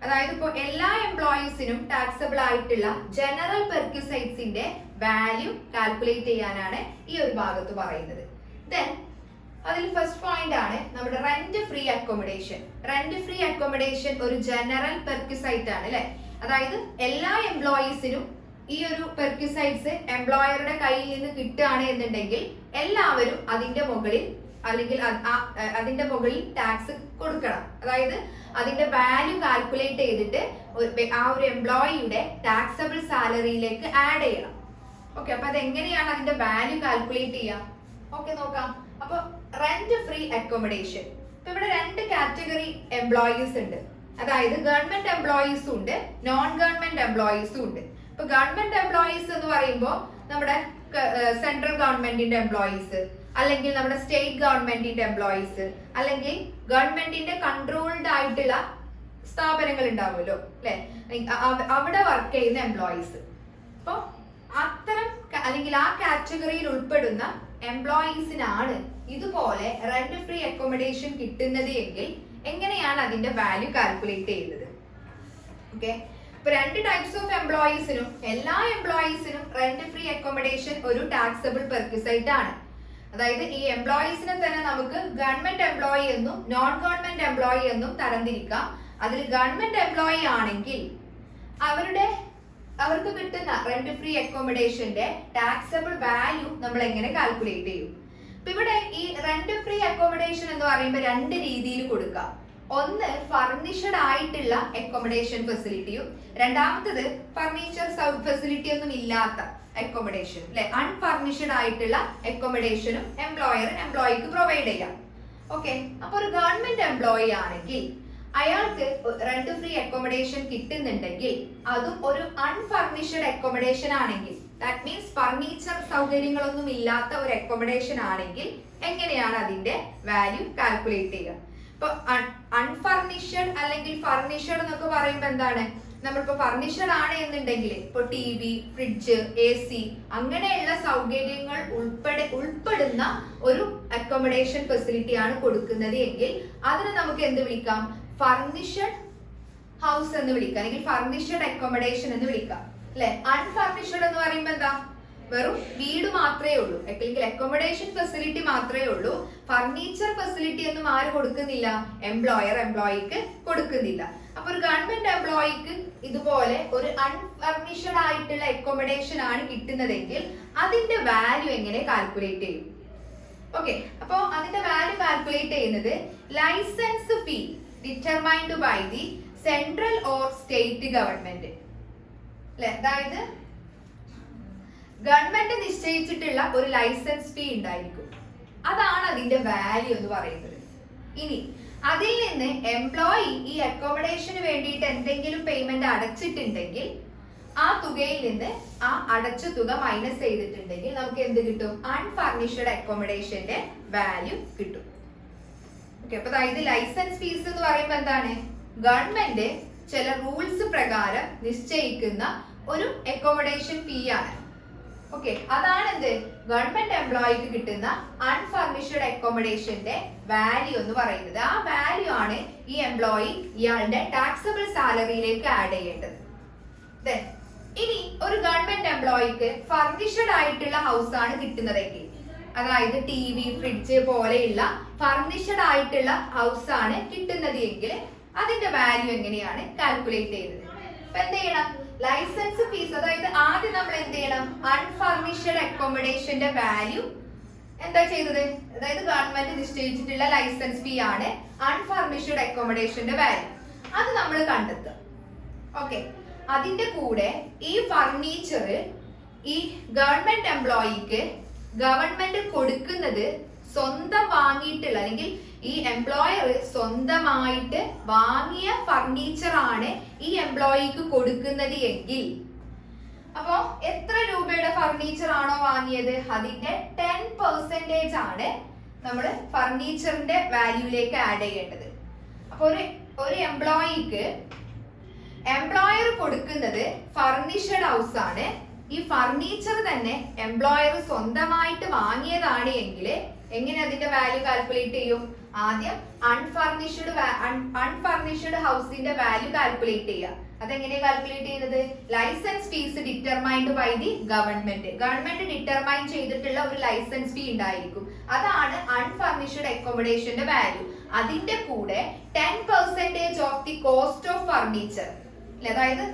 അതായത് ഇപ്പോൾ എല്ലാ എംപ്ലോയീസിനും ടാക്സബിൾ ആയിട്ടുള്ള ജനറൽ പെർക്വിസൈറ്റ്സിന്റെ വാല്യൂ കാൽക്കുലേറ്റ് ചെയ്യാനാണ് ഈ ഒരു ഭാഗത്ത് പറയുന്നത്. ദെൻ അതിൽ ഫസ്റ്റ് പോയിന്റ് ആണ് നമ്മുടെ റെന്റ് ഫ്രീ അക്കോമഡേഷൻ ഒരു ജനറൽ പെർക്വിസൈറ്റ് ആണ് അല്ലെ. അതായത് എല്ലാ എംപ്ലോയീസിനും ഈ ഒരു പെർക്വിസൈറ്റ്സ് എംപ്ലോയറുടെ കയ്യിൽ നിന്ന് കിട്ടുകയാണ് എന്നുണ്ടെങ്കിൽ എല്ലാവരും അതിന്റെ മുകളിൽ ടാക്സ് കൊടുക്കണം. അതായത് അതിന്റെ വാല്യൂ കാൽക്കുലേറ്റ് ചെയ്തിട്ട് ആ ഒരു എംപ്ലോയിയുടെ ടാക്സബിൾ സാലറിയിലേക്ക് ആഡ് ചെയ്യണം. ഓക്കെ, അപ്പൊ അതെങ്ങനെയാണ് അതിന്റെ വാല്യൂ കാൽക്കുലേറ്റ് ചെയ്യുക? ഓക്കെ, നോക്കാം. അപ്പൊ റെന്റ് ഫ്രീ അക്കോമഡേഷൻ, ഇപ്പൊ ഇവിടെ 2 കാറ്റഗറി എംപ്ലോയീസ് ഉണ്ട്. അതായത് ഗവൺമെന്റ് എംപ്ലോയീസും ഉണ്ട്, നോൺ ഗവൺമെന്റ് എംപ്ലോയീസും ഉണ്ട്. ഇപ്പൊ ഗവൺമെന്റ് എംപ്ലോയീസ് എന്ന് പറയുമ്പോൾ നമ്മുടെ സെൻട്രൽ ഗവൺമെന്റിന്റെ എംപ്ലോയീസ്, അല്ലെങ്കിൽ നമ്മുടെ സ്റ്റേറ്റ് ഗവൺമെന്റിന്റെ എംപ്ലോയീസ്, അല്ലെങ്കിൽ ഗവൺമെന്റിന്റെ കൺട്രോൾഡ് ആയിട്ടുള്ള സ്ഥാപനങ്ങൾ ഉണ്ടാവുമല്ലോ അല്ലെ, അവിടെ വർക്ക് ചെയ്യുന്ന എംപ്ലോയീസ്. അപ്പോൾ അത്തരം അല്ലെങ്കിൽ ആ കാറ്റഗറിയിൽ ഉൾപ്പെടുന്ന എംപ്ലോയീസിനാണ് ഇതുപോലെ റെന്റ് ഫ്രീ അക്കോമഡേഷൻ കിട്ടുന്നത് എങ്കിൽ എങ്ങനെയാണ് അതിന്റെ വാല്യൂ കാൽക്കുലേറ്റ് ചെയ്യുന്നത്? ഓക്കെ, ഇപ്പൊ രണ്ട് ടൈപ്സ് ഓഫ് എംപ്ലോയീസിനും എല്ലാ എംപ്ലോയീസിനും റെന്റ് ഫ്രീ അക്കോമഡേഷൻ ഒരു ടാക്സബിൾ പെർക്വിസൈറ്റ് ആണ്. അതായത് ഈ എംപ്ലോയീസിനെ തന്നെ നമുക്ക് ഗവൺമെന്റ് എംപ്ലോയി എന്നും നോൺ ഗവൺമെന്റ് എംപ്ലോയി എന്നും തരംതിരിക്കാം. അതിൽ ഗവൺമെന്റ് എംപ്ലോയി ആണെങ്കിൽ അവർക്ക് കിട്ടുന്ന റെന്റ് ഫ്രീ അക്കോമഡേഷന്റെ ടാക്സബിൾ വാല്യൂ നമ്മൾ എങ്ങനെ കാൽക്കുലേറ്റ് ചെയ്യും? ഇപ്പൊ ഇവിടെ ഈ റെന്റ് ഫ്രീ അക്കോമഡേഷൻ എന്ന് പറയുമ്പോൾ രണ്ട് രീതിയിൽ കൊടുക്കാം. ഒന്ന് ഫർണിഷ്ഡ് ആയിട്ടുള്ള അക്കോമഡേഷൻ ഫെസിലിറ്റിയും രണ്ടാമത്തത് ഫർണിച്ചർ ഫെസിലിറ്റി ഒന്നും ഇല്ലാത്ത അക്കോമഡേഷൻ അല്ലെ, അൺഫർണിഷ്ഡ് ആയിട്ടുള്ള അക്കോമഡേഷനും എംപ്ലോയിക്ക് പ്രൊവൈഡ് ചെയ്യാം. ഓക്കെ, അപ്പൊ ഒരു ഗവൺമെന്റ് എംപ്ലോയി ആണെങ്കിൽ അയാൾക്ക് റെന്റ് ഫ്രീ അക്കോമഡേഷൻ കിട്ടുന്നുണ്ടെങ്കിൽ അതും ഒരു അൺഫർണിഷ്ഡ് അക്കോമഡേഷൻ ആണെങ്കിൽ, ദാറ്റ് മീൻസ് ഫർണിച്ചർ സൗകര്യങ്ങളൊന്നും ഇല്ലാത്ത ഒരു അക്കോമഡേഷൻ ആണെങ്കിൽ എങ്ങനെയാണ് അതിന്റെ വാല്യൂ കാൽക്കുലേറ്റ് ചെയ്യുക? ഇപ്പൊ അൺഫർണിഷ്ഡ് അല്ലെങ്കിൽ ഫർണിഷ്ഡ് എന്നൊക്കെ പറയുമ്പോൾ എന്താണ്, നമ്മളിപ്പോ ഫർണിഷ്ഡ് ആണ് എന്നുണ്ടെങ്കിൽ ഇപ്പൊ TV, ഫ്രിഡ്ജ്, AC അങ്ങനെയുള്ള സൗകര്യങ്ങൾ ഉൾപ്പെടുന്ന ഒരു അക്കോമഡേഷൻ ഫെസിലിറ്റി ആണ് കൊടുക്കുന്നത് എങ്കിൽ അതിന് നമുക്ക് എന്ത് വിളിക്കാം? ഫർണിഷ്ഡ് ഹൗസ് എന്ന് വിളിക്കാം, അല്ലെങ്കിൽ ഫർണിഷ്ഡ് അക്കോമഡേഷൻ എന്ന് വിളിക്കാം അല്ലെ. അൺഫർണിഷ്ഡ് എന്ന് പറയുമ്പോൾ എന്താ, വെറും വീട് മാത്രമേ ഉള്ളൂ, അല്ലെങ്കിൽ അക്കോമഡേഷൻ ഫെസിലിറ്റി മാത്രമേ ഉള്ളൂ. ഫർണിച്ചർ ഫെസിലിറ്റി ഒന്നും ആര് കൊടുക്കുന്നില്ല? എംപ്ലോയിക്ക് കൊടുക്കുന്നില്ല. അപ്പൊ ഒരു ഗവൺമെന്റ് എംപ്ലോയിക്ക് ഇതുപോലെ ഒരു അൺഫർണിഷ്ഡ് ആയിട്ടുള്ള അക്കോമഡേഷൻ ആണ് കിട്ടുന്നതെങ്കിൽ അതിന്റെ വാല്യൂ എങ്ങനെ കാൽക്കുലേറ്റ് ചെയ്യും? ഓക്കെ, അപ്പൊ അതിന്റെ വാല്യൂ കാൽക്കുലേറ്റ് ചെയ്യുന്നത് licence fee determined by the central or state government അല്ലെ. അതായത് ഗവൺമെന്റ് നിശ്ചയിച്ചിട്ടുള്ള ഒരു ലൈസൻസ് ഫീ ഉണ്ടായിരിക്കും, അതാണ് അതിന്റെ വാല്യൂ എന്ന് പറയുന്നത്. ഇനി അതിൽ നിന്ന് എംപ്ലോയി ഈ അക്കോമഡേഷന് വേണ്ടിയിട്ട് എന്തെങ്കിലും പേയ്മെന്റ് അടച്ചിട്ടുണ്ടെങ്കിൽ ആ തുകയിൽ നിന്ന് ആ അടച്ച തുക മൈനസ് ചെയ്തിട്ടുണ്ടെങ്കിൽ നമുക്ക് എന്ത് കിട്ടും? അൺഫർണിഷ്ഡ് അക്കോമഡേഷന്റെ വാല്യൂ കിട്ടും. ഓക്കെ, അപ്പൊ അതായത് ലൈസൻസ് ഫീസ് എന്ന് പറയുമ്പോൾ എന്താണ്, ഗവൺമെന്റ് ചില റൂൾസ് പ്രകാരം നിശ്ചയിക്കുന്ന ഒരു അക്കോമഡേഷൻ ഫീ ആണ്. ഓക്കെ, അതാണ് എന്ത് ഗവൺമെന്റ് എംപ്ലോയിക്ക് കിട്ടുന്ന അൺഫർണിഷ്ഡ് അക്കോമഡേഷന്റെ വാല്യൂ എന്ന് പറയുന്നത്. ആ വാല്യൂ ആണ് ഈ എംപ്ലോയി ഇയാളുടെ ടാക്സബിൾ സാലറിയിലേക്ക് ആഡ് ചെയ്യേണ്ടത്. ഇനി ഒരു ഗവൺമെന്റ് എംപ്ലോയിക്ക് ഫർണിഷ്ഡ് ആയിട്ടുള്ള ഹൗസ് ആണ് കിട്ടുന്നതെങ്കിൽ, അതായത് TV, ഫ്രിഡ്ജ് പോലെയുള്ള ഫർണിഷ്ഡ് ആയിട്ടുള്ള ഹൗസ് ആണ് കിട്ടുന്നത് എങ്കിൽ അതിന്റെ വാല്യൂ എങ്ങനെയാണ് കാൽക്കുലേറ്റ് ചെയ്യുന്നത്? അപ്പൊ എന്ത് ചെയ്യണം? ലൈസൻസ് ഫീസ്, അതായത് ആദ്യം നമ്മൾ എന്ത് ചെയ്യണം? അൺഫർണിഷ്ഡ് അക്കോമഡേഷന്റെ വാല്യൂ എന്താ ചെയ്തത്? അതായത് ഗവൺമെന്റ് നിശ്ചയിച്ചിട്ടുള്ള ലൈസൻസ് ഫീ ആണ് അൺഫർണിഷ്ഡ് അക്കോമഡേഷന്റെ വാല്യൂ, അത് നമ്മൾ കണ്ടെത്തുക. ഓക്കെ, അതിന്റെ കൂടെ ഈ ഫർണിച്ചർ ഈ ഗവൺമെന്റ് എംപ്ലോയിക്ക് ഗവൺമെന്റ് കൊടുക്കുന്നത് സ്വന്തം വാങ്ങിയിട്ടുള്ള, അല്ലെങ്കിൽ ഈ എംപ്ലോയർ സ്വന്തമായിട്ട് വാങ്ങിയ ഫർണിച്ചർ ആണ് ഈ എംപ്ലോയിക്ക് കൊടുക്കുന്നത് എങ്കിൽ, അപ്പോ എത്ര രൂപയുടെ ഫർണിച്ചർ ആണോ വാങ്ങിയത് അതിന്റെ 10% ആണ് നമ്മൾ ഫർണിച്ചറിന്റെ വാല്യൂയിലേക്ക് ആഡ് ചെയ്യേണ്ടത്. അപ്പൊ ഒരു എംപ്ലോയിക്ക് എംപ്ലോയർ കൊടുക്കുന്നത് ഫർണിഷ്ഡ് ഹൗസ് ആണ്, ഈ ഫർണിച്ചർ തന്നെ എംപ്ലോയർ സ്വന്തമായിട്ട് വാങ്ങിയതാണ് എങ്കിൽ എങ്ങനെ അതിന്റെ വാല്യൂ കാൽക്കുലേറ്റ് ചെയ്യും? ആദ്യം അൺഫർണിഷ്ഡ് ഹൗസിന്റെ വാല്യൂ കാൽക്കുലേറ്റ് ചെയ്യുക. അതെങ്ങനെയാണ് കാൽക്കുലേറ്റ് ചെയ്യുന്നത്? Licence fees determined by the government determine ചെയ്തിട്ടുള്ള ഒരു ലൈസൻസ് ഫീ ഉണ്ടായിരിക്കും, അതാണ് അൺഫർണിഷ്ഡ് അക്കോമഡേഷന്റെ വാല്യൂ. അതിന്റെ കൂടെ 10% of the cost of furniture, അതായത്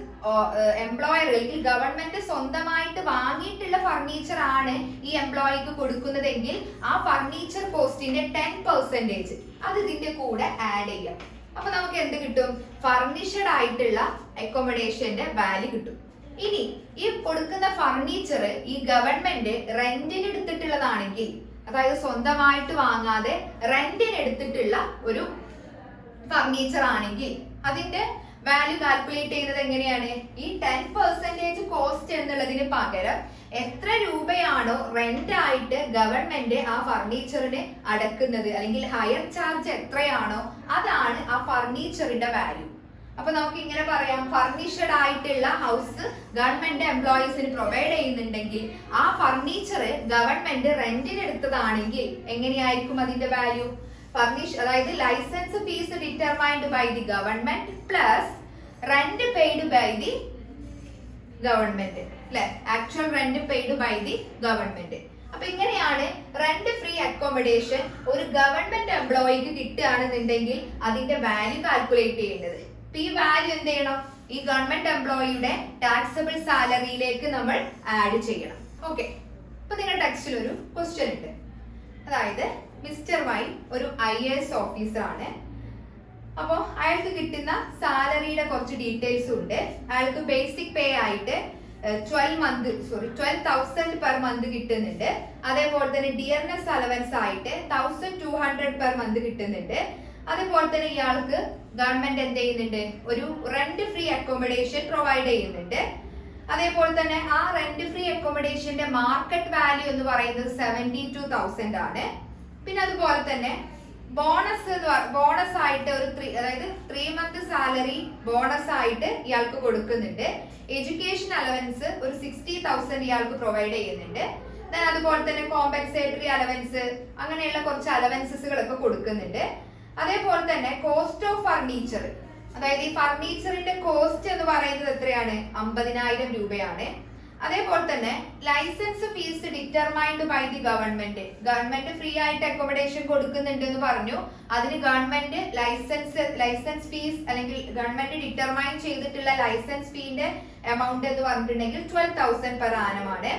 എംപ്ലോയർ അല്ലെങ്കിൽ ഗവൺമെന്റ് സ്വന്തമായിട്ട് വാങ്ങിയിട്ടുള്ള ഫർണിച്ചർ ആണ് ഈ എംപ്ലോയിക്ക് കൊടുക്കുന്നതെങ്കിൽ ആ ഫർണിച്ചർ കോസ്റ്റിന്റെ 10% അത് ഇതിന്റെ കൂടെ ആഡ് ചെയ്യാം. അപ്പൊ നമുക്ക് എന്ത് കിട്ടും? ഫർണിഷ്ഡ് ആയിട്ടുള്ള അക്കോമഡേഷന്റെ വാല്യൂ കിട്ടും. ഇനി ഈ കൊടുക്കുന്ന ഫർണിച്ചർ ഈ ഗവൺമെന്റ് റെന്റിന് എടുത്തിട്ടുള്ളതാണെങ്കിൽ, അതായത് സ്വന്തമായിട്ട് വാങ്ങാതെ റെന്റിന് എടുത്തിട്ടുള്ള ഒരു ഫർണിച്ചർ ആണെങ്കിൽ അതിന്റെ വാല്യൂ കാൽക്കുലേറ്റ് ചെയ്യുന്നത് എങ്ങനെയാണ്? ഈ 10% കോസ്റ്റ് എന്നുള്ളതിന് പകരം എത്ര രൂപയാണോ റെന്റ് ആയിട്ട് ഗവൺമെന്റ് ആ ഫർണിച്ചറിന് അടക്കുന്നത്, അല്ലെങ്കിൽ ഹയർ ചാർജ് എത്രയാണോ അതാണ് ആ ഫർണിച്ചറിന്റെ വാല്യൂ. അപ്പൊ നമുക്ക് ഇങ്ങനെ പറയാം, ഫർണിഷ്ഡ് ആയിട്ടുള്ള ഹൗസ് ഗവൺമെന്റ് എംപ്ലോയീസിന് പ്രൊവൈഡ് ചെയ്യുന്നുണ്ടെങ്കിൽ ആ ഫർണിച്ചർ ഗവൺമെന്റ് റെന്റിന് എടുത്തതാണെങ്കിൽ എങ്ങനെയായിരിക്കും അതിന്റെ വാല്യൂ? അതായത് licence fees determined by the government plus rent paid by the government, അല്ലെ? Actual rent paid by the government. അപ്പൊ ഇങ്ങനെയാണ് റെന്റ് ഫ്രീ അക്കോമഡേഷൻ ഒരു ഗവൺമെന്റ് എംപ്ലോയിക്ക് കിട്ടുകയാണെന്നുണ്ടെങ്കിൽ അതിന്റെ വാല്യൂ കാൽക്കുലേറ്റ് ചെയ്യേണ്ടത്. ഈ വാല്യൂ എന്ത് ചെയ്യണം? ഈ ഗവൺമെന്റ് എംപ്ലോയിയുടെ ടാക്സബിൾ സാലറിയിലേക്ക് നമ്മൾ ആഡ് ചെയ്യണം. ഓക്കെ, അപ്പൊ നിങ്ങളുടെ ടെക്സ്റ്റിൽ ഒരു ക്വസ്റ്റ്യൻ ഉണ്ട്. അതായത് മിസ്റ്റർ വൈ ഒരു IAS ഓഫീസർ ആണ്. അപ്പോൾ അയാൾക്ക് കിട്ടുന്ന സാലറിയുടെ കുറച്ച് ഡീറ്റെയിൽസ് ഉണ്ട്. അയാൾക്ക് ബേസിക് പേ ആയിട്ട് 12,000 പെർ മന്ത് കിട്ടുന്നുണ്ട്. അതേപോലെ തന്നെ ഡിയർനെസ് അലവൻസ് ആയിട്ട് 1,200 പെർ മന്ത് കിട്ടുന്നുണ്ട്. അതേപോലെ തന്നെ ഇയാൾക്ക് ഗവൺമെന്റ് എന്ത് ചെയ്യുന്നുണ്ട്? ഒരു റെന്റ് ഫ്രീ അക്കോമഡേഷൻ പ്രൊവൈഡ് ചെയ്യുന്നുണ്ട്. അതേപോലെ തന്നെ ആ റെന്റ് ഫ്രീ അക്കോമഡേഷന്റെ മാർക്കറ്റ് വാല്യൂ എന്ന് പറയുന്നത് 72,000 ആണ്. പിന്നെ അതുപോലെ തന്നെ ബോണസ് ആയിട്ട് ഒരു അതായത് 3 മന്ത് സാലറി ബോണസ് ആയിട്ട് ഇയാൾക്ക് കൊടുക്കുന്നുണ്ട്. എഡ്യൂക്കേഷൻ അലവൻസ് ഒരു 60,000 ഇയാൾക്ക് പ്രൊവൈഡ് ചെയ്യുന്നുണ്ട്. അതുപോലെ തന്നെ കോമ്പൻസേറ്ററി അലവൻസ്, അങ്ങനെയുള്ള കുറച്ച് അലവൻസസുകളൊക്കെ കൊടുക്കുന്നുണ്ട്. അതേപോലെ തന്നെ കോസ്റ്റ് ഓഫ് ഫർണിച്ചർ, അതായത് ഈ ഫർണിച്ചറിന്റെ കോസ്റ്റ് എന്ന് പറയുന്നത് എത്രയാണ്? 50,000 രൂപയാണ്. അതേപോലെ തന്നെ licence fees determined by the government free ആയിട്ട് അക്കോമഡേഷൻ കൊടുക്കുന്നുണ്ട് എന്ന് പറഞ്ഞു. അതിന് ഗവൺമെന്റ് ലൈസൻസ് ഫീസ് അല്ലെങ്കിൽ ഗവൺമെന്റ് ഡിറ്റർമൈൻ ചെയ്തിട്ടുള്ള ലൈസൻസ് ഫീന്റെ എമൗണ്ട് എന്ന് പറഞ്ഞിട്ടുണ്ടെങ്കിൽ 12,000 പെർ ആനമാണ്.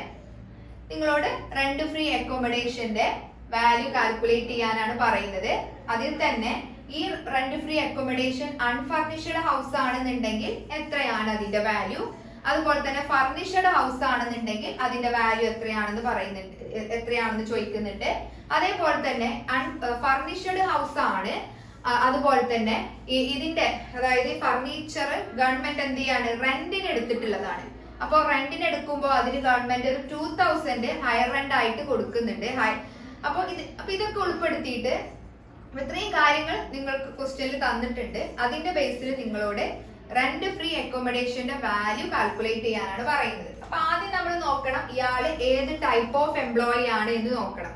നിങ്ങളോട് റെന്റ് ഫ്രീ അക്കോമഡേഷന്റെ വാല്യൂ കാൽക്കുലേറ്റ് ചെയ്യാനാണ് പറയുന്നത്. അതിൽ തന്നെ ഈ rent free accommodation unfurnished house ആണെന്നുണ്ടെങ്കിൽ എത്രയാണ് അതിന്റെ വാല്യൂ, അതുപോലെ തന്നെ ഫർണിഷ്ഡ് ഹൗസ് ആണെന്നുണ്ടെങ്കിൽ അതിന്റെ വാല്യൂ എത്രയാണെന്ന് ചോദിക്കുന്നുണ്ട്. അതേപോലെ തന്നെ ഫർണിഷ്ഡ് ഹൗസ് ആണ്, അതുപോലെ തന്നെ ഇതിന്റെ അതായത് ഫർണിച്ചർ ഗവൺമെന്റ് എന്ത് ചെയ്യാണ്? റെന്റിന് എടുത്തിട്ടുള്ളതാണ്. അപ്പോൾ റെന്റിന് എടുക്കുമ്പോൾ അതിന് ഗവൺമെന്റ് ഒരു 2,000 ഹയർ റെന്റ് ആയിട്ട് കൊടുക്കുന്നുണ്ട്. അപ്പൊ ഇതൊക്കെ ഉൾപ്പെടുത്തിയിട്ട് ഇത്രയും കാര്യങ്ങൾ നിങ്ങൾക്ക് ക്വസ്റ്റ്യനിൽ തന്നിട്ടുണ്ട്. അതിന്റെ ബേസിൽ നിങ്ങളോട് റെന്റ് ഫ്രീ അക്കോമഡേഷന്റെ വാല്യൂ കാൽക്കുലേറ്റ് ചെയ്യാനാണ് പറയുന്നത്. അപ്പൊ ആദ്യം നമ്മൾ നോക്കണം ഇയാള് ഏത് ടൈപ്പ് ഓഫ് എംപ്ലോയി ആണ് എന്ന് നോക്കണം.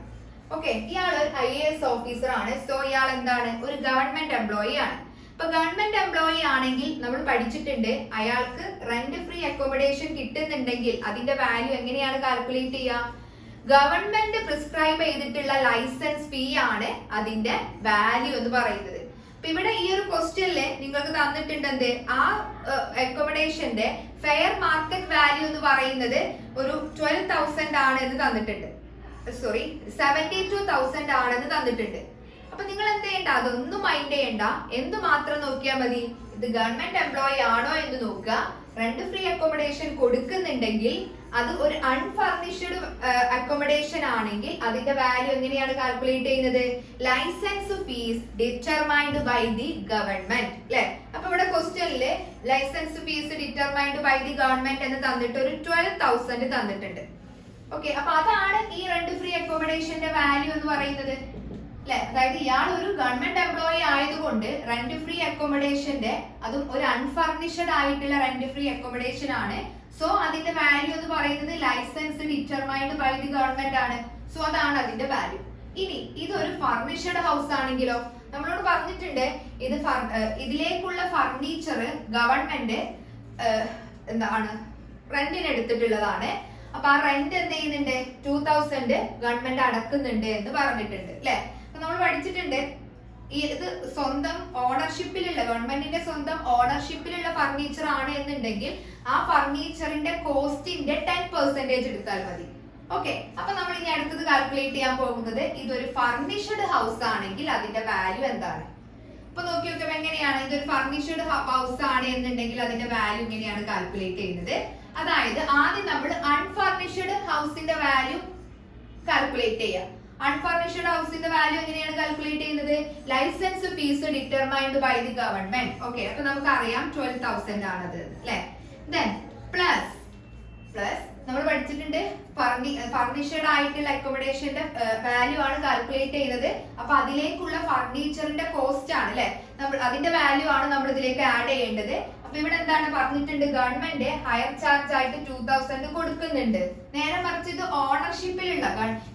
ഓക്കെ, ഇയാൾ ഒരു IAS ഓഫീസർ ആണ്. സോ ഇയാൾ എന്താണ്? ഒരു ഗവൺമെന്റ് എംപ്ലോയി ആണ്. ഇപ്പൊ ഗവൺമെന്റ് എംപ്ലോയി ആണെങ്കിൽ നമ്മൾ പഠിച്ചിട്ടുണ്ട് അയാൾക്ക് റെന്റ് ഫ്രീ അക്കോമഡേഷൻ കിട്ടുന്നുണ്ടെങ്കിൽ അതിന്റെ വാല്യൂ എങ്ങനെയാണ് കാൽക്കുലേറ്റ് ചെയ്യുക? ഗവൺമെന്റ് പ്രിസ്ക്രൈബ് ചെയ്തിട്ടുള്ള ലൈസൻസ് ഫീ ആണ് അതിന്റെ വാല്യൂ എന്ന് പറയുന്നത്. അപ്പൊ ഇവിടെ ഈ ഒരു ക്വസ്റ്റ്യനില് നിങ്ങൾക്ക് തന്നിട്ടുണ്ട് എന്ത്? ആ അക്കോമഡേഷന്റെ ഫെയർ മാർക്കറ്റ് വാല്യൂ എന്ന് പറയുന്നത് ഒരു 12,000 ആണ് എന്ന് തന്നിട്ടുണ്ട്. 72,000 ആണെന്ന് തന്നിട്ടുണ്ട്. അപ്പൊ നിങ്ങൾ എന്ത് ചെയ്യണ്ട? അതൊന്നും മൈൻഡ് ചെയ്യണ്ട. എന്ത് മാത്രം നോക്കിയാൽ മതി? ഇത് ഗവൺമെന്റ് എംപ്ലോയി ആണോ എന്ന് നോക്കുക. റെന്റ് ഫ്രീ അക്കോമഡേഷൻ കൊടുക്കുന്നുണ്ടെങ്കിൽ അത് ഒരു അൺഫർണിഷ്ഡ് അക്കോമഡേഷൻ ആണെങ്കിൽ അതിന്റെ വാല്യൂ എങ്ങനെയാണ് കാൽക്കുലേറ്റ് ചെയ്യുന്നത്? Licence fees determined by the government, അല്ലെ? അപ്പൊ ഇവിടെ ക്വസ്റ്റ്യനില് licence fees determined by the government എന്ന് തന്നിട്ട് ഒരു 12,000 തന്നിട്ടുണ്ട്. ഓക്കെ, അപ്പൊ അതാണ് ഈ റെന്റ് ഫ്രീ അക്കോമഡേഷന്റെ വാല്യൂ എന്ന് പറയുന്നത്, അല്ലെ? അതായത് ഇയാൾ ഒരു ഗവൺമെന്റ് എംപ്ലോയി ആയതുകൊണ്ട് റെന്റ് ഫ്രീ അക്കോമഡേഷന്റെ, അതും ഒരു അൺഫർണിഷ്ഡ് ആയിട്ടുള്ള റെന്റ് ഫ്രീ അക്കോമഡേഷൻ ആണ്. സോ അതിന്റെ വാല്യൂ എന്ന് പറയുന്നത് licence determined by the government ആണ്. സോ അതാണ് അതിന്റെ വാല്യൂ. ഇനി ഇതൊരു ഫർണിഷ്ഡ് ഹൗസ് ആണെങ്കിലോ? നമ്മളോട് പറഞ്ഞിട്ടുണ്ട് ഇതിലേക്കുള്ള ഫർണിച്ചർ ഗവൺമെന്റ് എന്താണ്? റെന്റിന് എടുത്തിട്ടുള്ളതാണ്. അപ്പൊ ആ റെന്റ് എന്ത് ചെയ്യുന്നുണ്ട്? 2,000 ഗവൺമെന്റ് അടക്കുന്നുണ്ട് എന്ന് പറഞ്ഞിട്ടുണ്ട്, അല്ലെ? അപ്പൊ നമ്മൾ പഠിച്ചിട്ടുണ്ട് ഇത് സ്വന്തം ഓണർഷിപ്പിലുള്ള, ഗവൺമെന്റിന്റെ സ്വന്തം ഓണർഷിപ്പിലുള്ള ഫർണിച്ചർ ആണ് എന്നുണ്ടെങ്കിൽ ആ ഫർണിച്ചറിന്റെ കോസ്റ്റിന്റെ 10% എടുത്താൽ മതി. ഓക്കെ, അപ്പൊ നമ്മൾ ഇനി അടുത്തത് കാൽക്കുലേറ്റ് ചെയ്യാൻ പോകുന്നത് ഇതൊരു ഫർണിഷ്ഡ് ഹൗസ് ആണെങ്കിൽ അതിന്റെ വാല്യൂ എന്താണ്? അപ്പൊ നോക്കി നോക്കിയപ്പോ എങ്ങനെയാണ്? ഇതൊരു ഫർണിഷ്ഡ് ഹൗസ് ആണ് എന്നുണ്ടെങ്കിൽ അതിന്റെ വാല്യൂ എങ്ങനെയാണ് കാൽക്കുലേറ്റ് ചെയ്യുന്നത്? അതായത് ആദ്യം നമ്മൾ അൺഫർണിഷ്ഡ് ഹൗസിന്റെ വാല്യൂ കാൽക്കുലേറ്റ് ചെയ്യാം. അൺഫർണിഷ്ഡ് ഹൗസിന്റെ വാല്യൂ എങ്ങനെയാണ് കാൽക്കുലേറ്റ് ചെയ്യുന്നത്? Licence fees determined by the government. Okay, അപ്പൊ നമുക്ക് അറിയാം 12,000 ആണത്, അല്ലെ? ദെൻ പ്ലസ് നമ്മൾ പഠിച്ചിട്ടുണ്ട് ഫർണിഷ്ഡ് ആയിട്ടുള്ള അക്കോമഡേഷന്റെ വാല്യൂ ആണ് കാൽക്കുലേറ്റ് ചെയ്യുന്നത്. അപ്പൊ അതിലേക്കുള്ള ഫർണിച്ചറിന്റെ കോസ്റ്റ് ആണ്, അല്ലെ? നമ്മൾ അതിന്റെ വാല്യൂ ആണ് നമ്മൾ ഇതിലേക്ക് ആഡ് ചെയ്യേണ്ടത്. അപ്പൊ ഇവിടെ എന്താണ് പറഞ്ഞിട്ടുണ്ട്, ഗവൺമെന്റ് ഹയർ ചാർജ് ആയിട്ട് 2000 കൊടുക്കുന്നുണ്ട്. നേരെ മറിച്ച് ഇത് ഓണർഷിപ്പിലുള്ള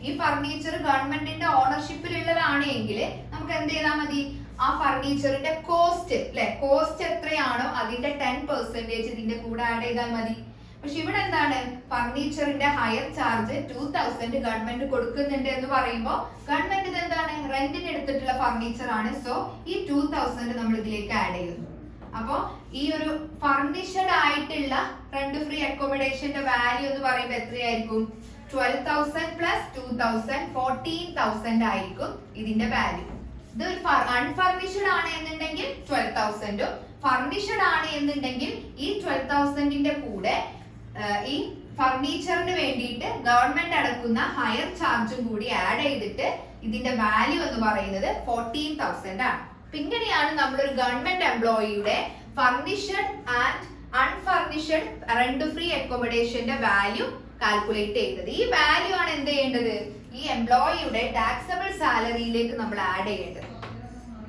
ഈ ഫർണിച്ചർ ഗവൺമെന്റിന്റെ ഓണർഷിപ്പിലുള്ളതാണ് എങ്കിൽ നമുക്ക് എന്ത് ചെയ്താൽ മതി, ആ ഫർണിച്ചറിന്റെ കോസ്റ്റ് അല്ലെ, കോസ്റ്റ് എത്രയാണോ അതിന്റെ 10% ഇതിന്റെ കൂടെ ആഡ് ചെയ്താൽ മതി. പക്ഷെ ഇവിടെ എന്താണ്, ഫർണിച്ചറിന്റെ ഹയർ ചാർജ് 2000 ഗവൺമെന്റ് കൊടുക്കുന്നുണ്ട് എന്ന് പറയുമ്പോൾ ഗവൺമെന്റ് ഇത് എന്താണ്, റെന്റിന് എടുത്തിട്ടുള്ള ഫർണിച്ചർ ആണ്. സോ ഈ 2000 നമ്മൾ ഇതിലേക്ക് ആഡ് ചെയ്യുന്നു. അപ്പോ ഈ ഒരു ഫർണിഷ്ഡ് ആയിട്ടുള്ള റെന്റ് ഫ്രീ അക്കോമഡേഷന്റെ വാല്യൂ എന്ന് പറയുമ്പോൾ എത്രയായിരിക്കും, 12,000 പ്ലസ് 2,000 14,000 ആയിരിക്കും ഇതിന്റെ വാല്യൂ. ഇത് അൺഫർണിഷ്ഡ് ആണ് എന്നുണ്ടെങ്കിൽ 12,000, ഫർണിഷ്ഡ് ആണ് എന്നുണ്ടെങ്കിൽ ഈ 12,000ന്റെ കൂടെ ഈ ഫർണിച്ചറിന് വേണ്ടിയിട്ട് ഗവൺമെന്റ് അടക്കുന്ന ഹയർ ചാർജും കൂടി ആഡ് ചെയ്തിട്ട് ഇതിന്റെ വാല്യൂ എന്ന് പറയുന്നത് 14,000 ആണ്. ഇങ്ങനെയാണ് നമ്മളൊരു ഗവൺമെന്റ് എംപ്ലോയിയുടെ furnished and unfurnished rent free അക്കോമഡേഷന്റെ വാല്യൂ കാൽക്കുലേറ്റ് ചെയ്യുന്നത്. ഈ വാല്യൂ ആണ് എന്ത് ചെയ്യേണ്ടത്, ഈ എംപ്ലോയിയുടെ ടാക്സബിൾ സാലറിയിലേക്ക് നമ്മൾ ആഡ് ചെയ്യേണ്ടത്.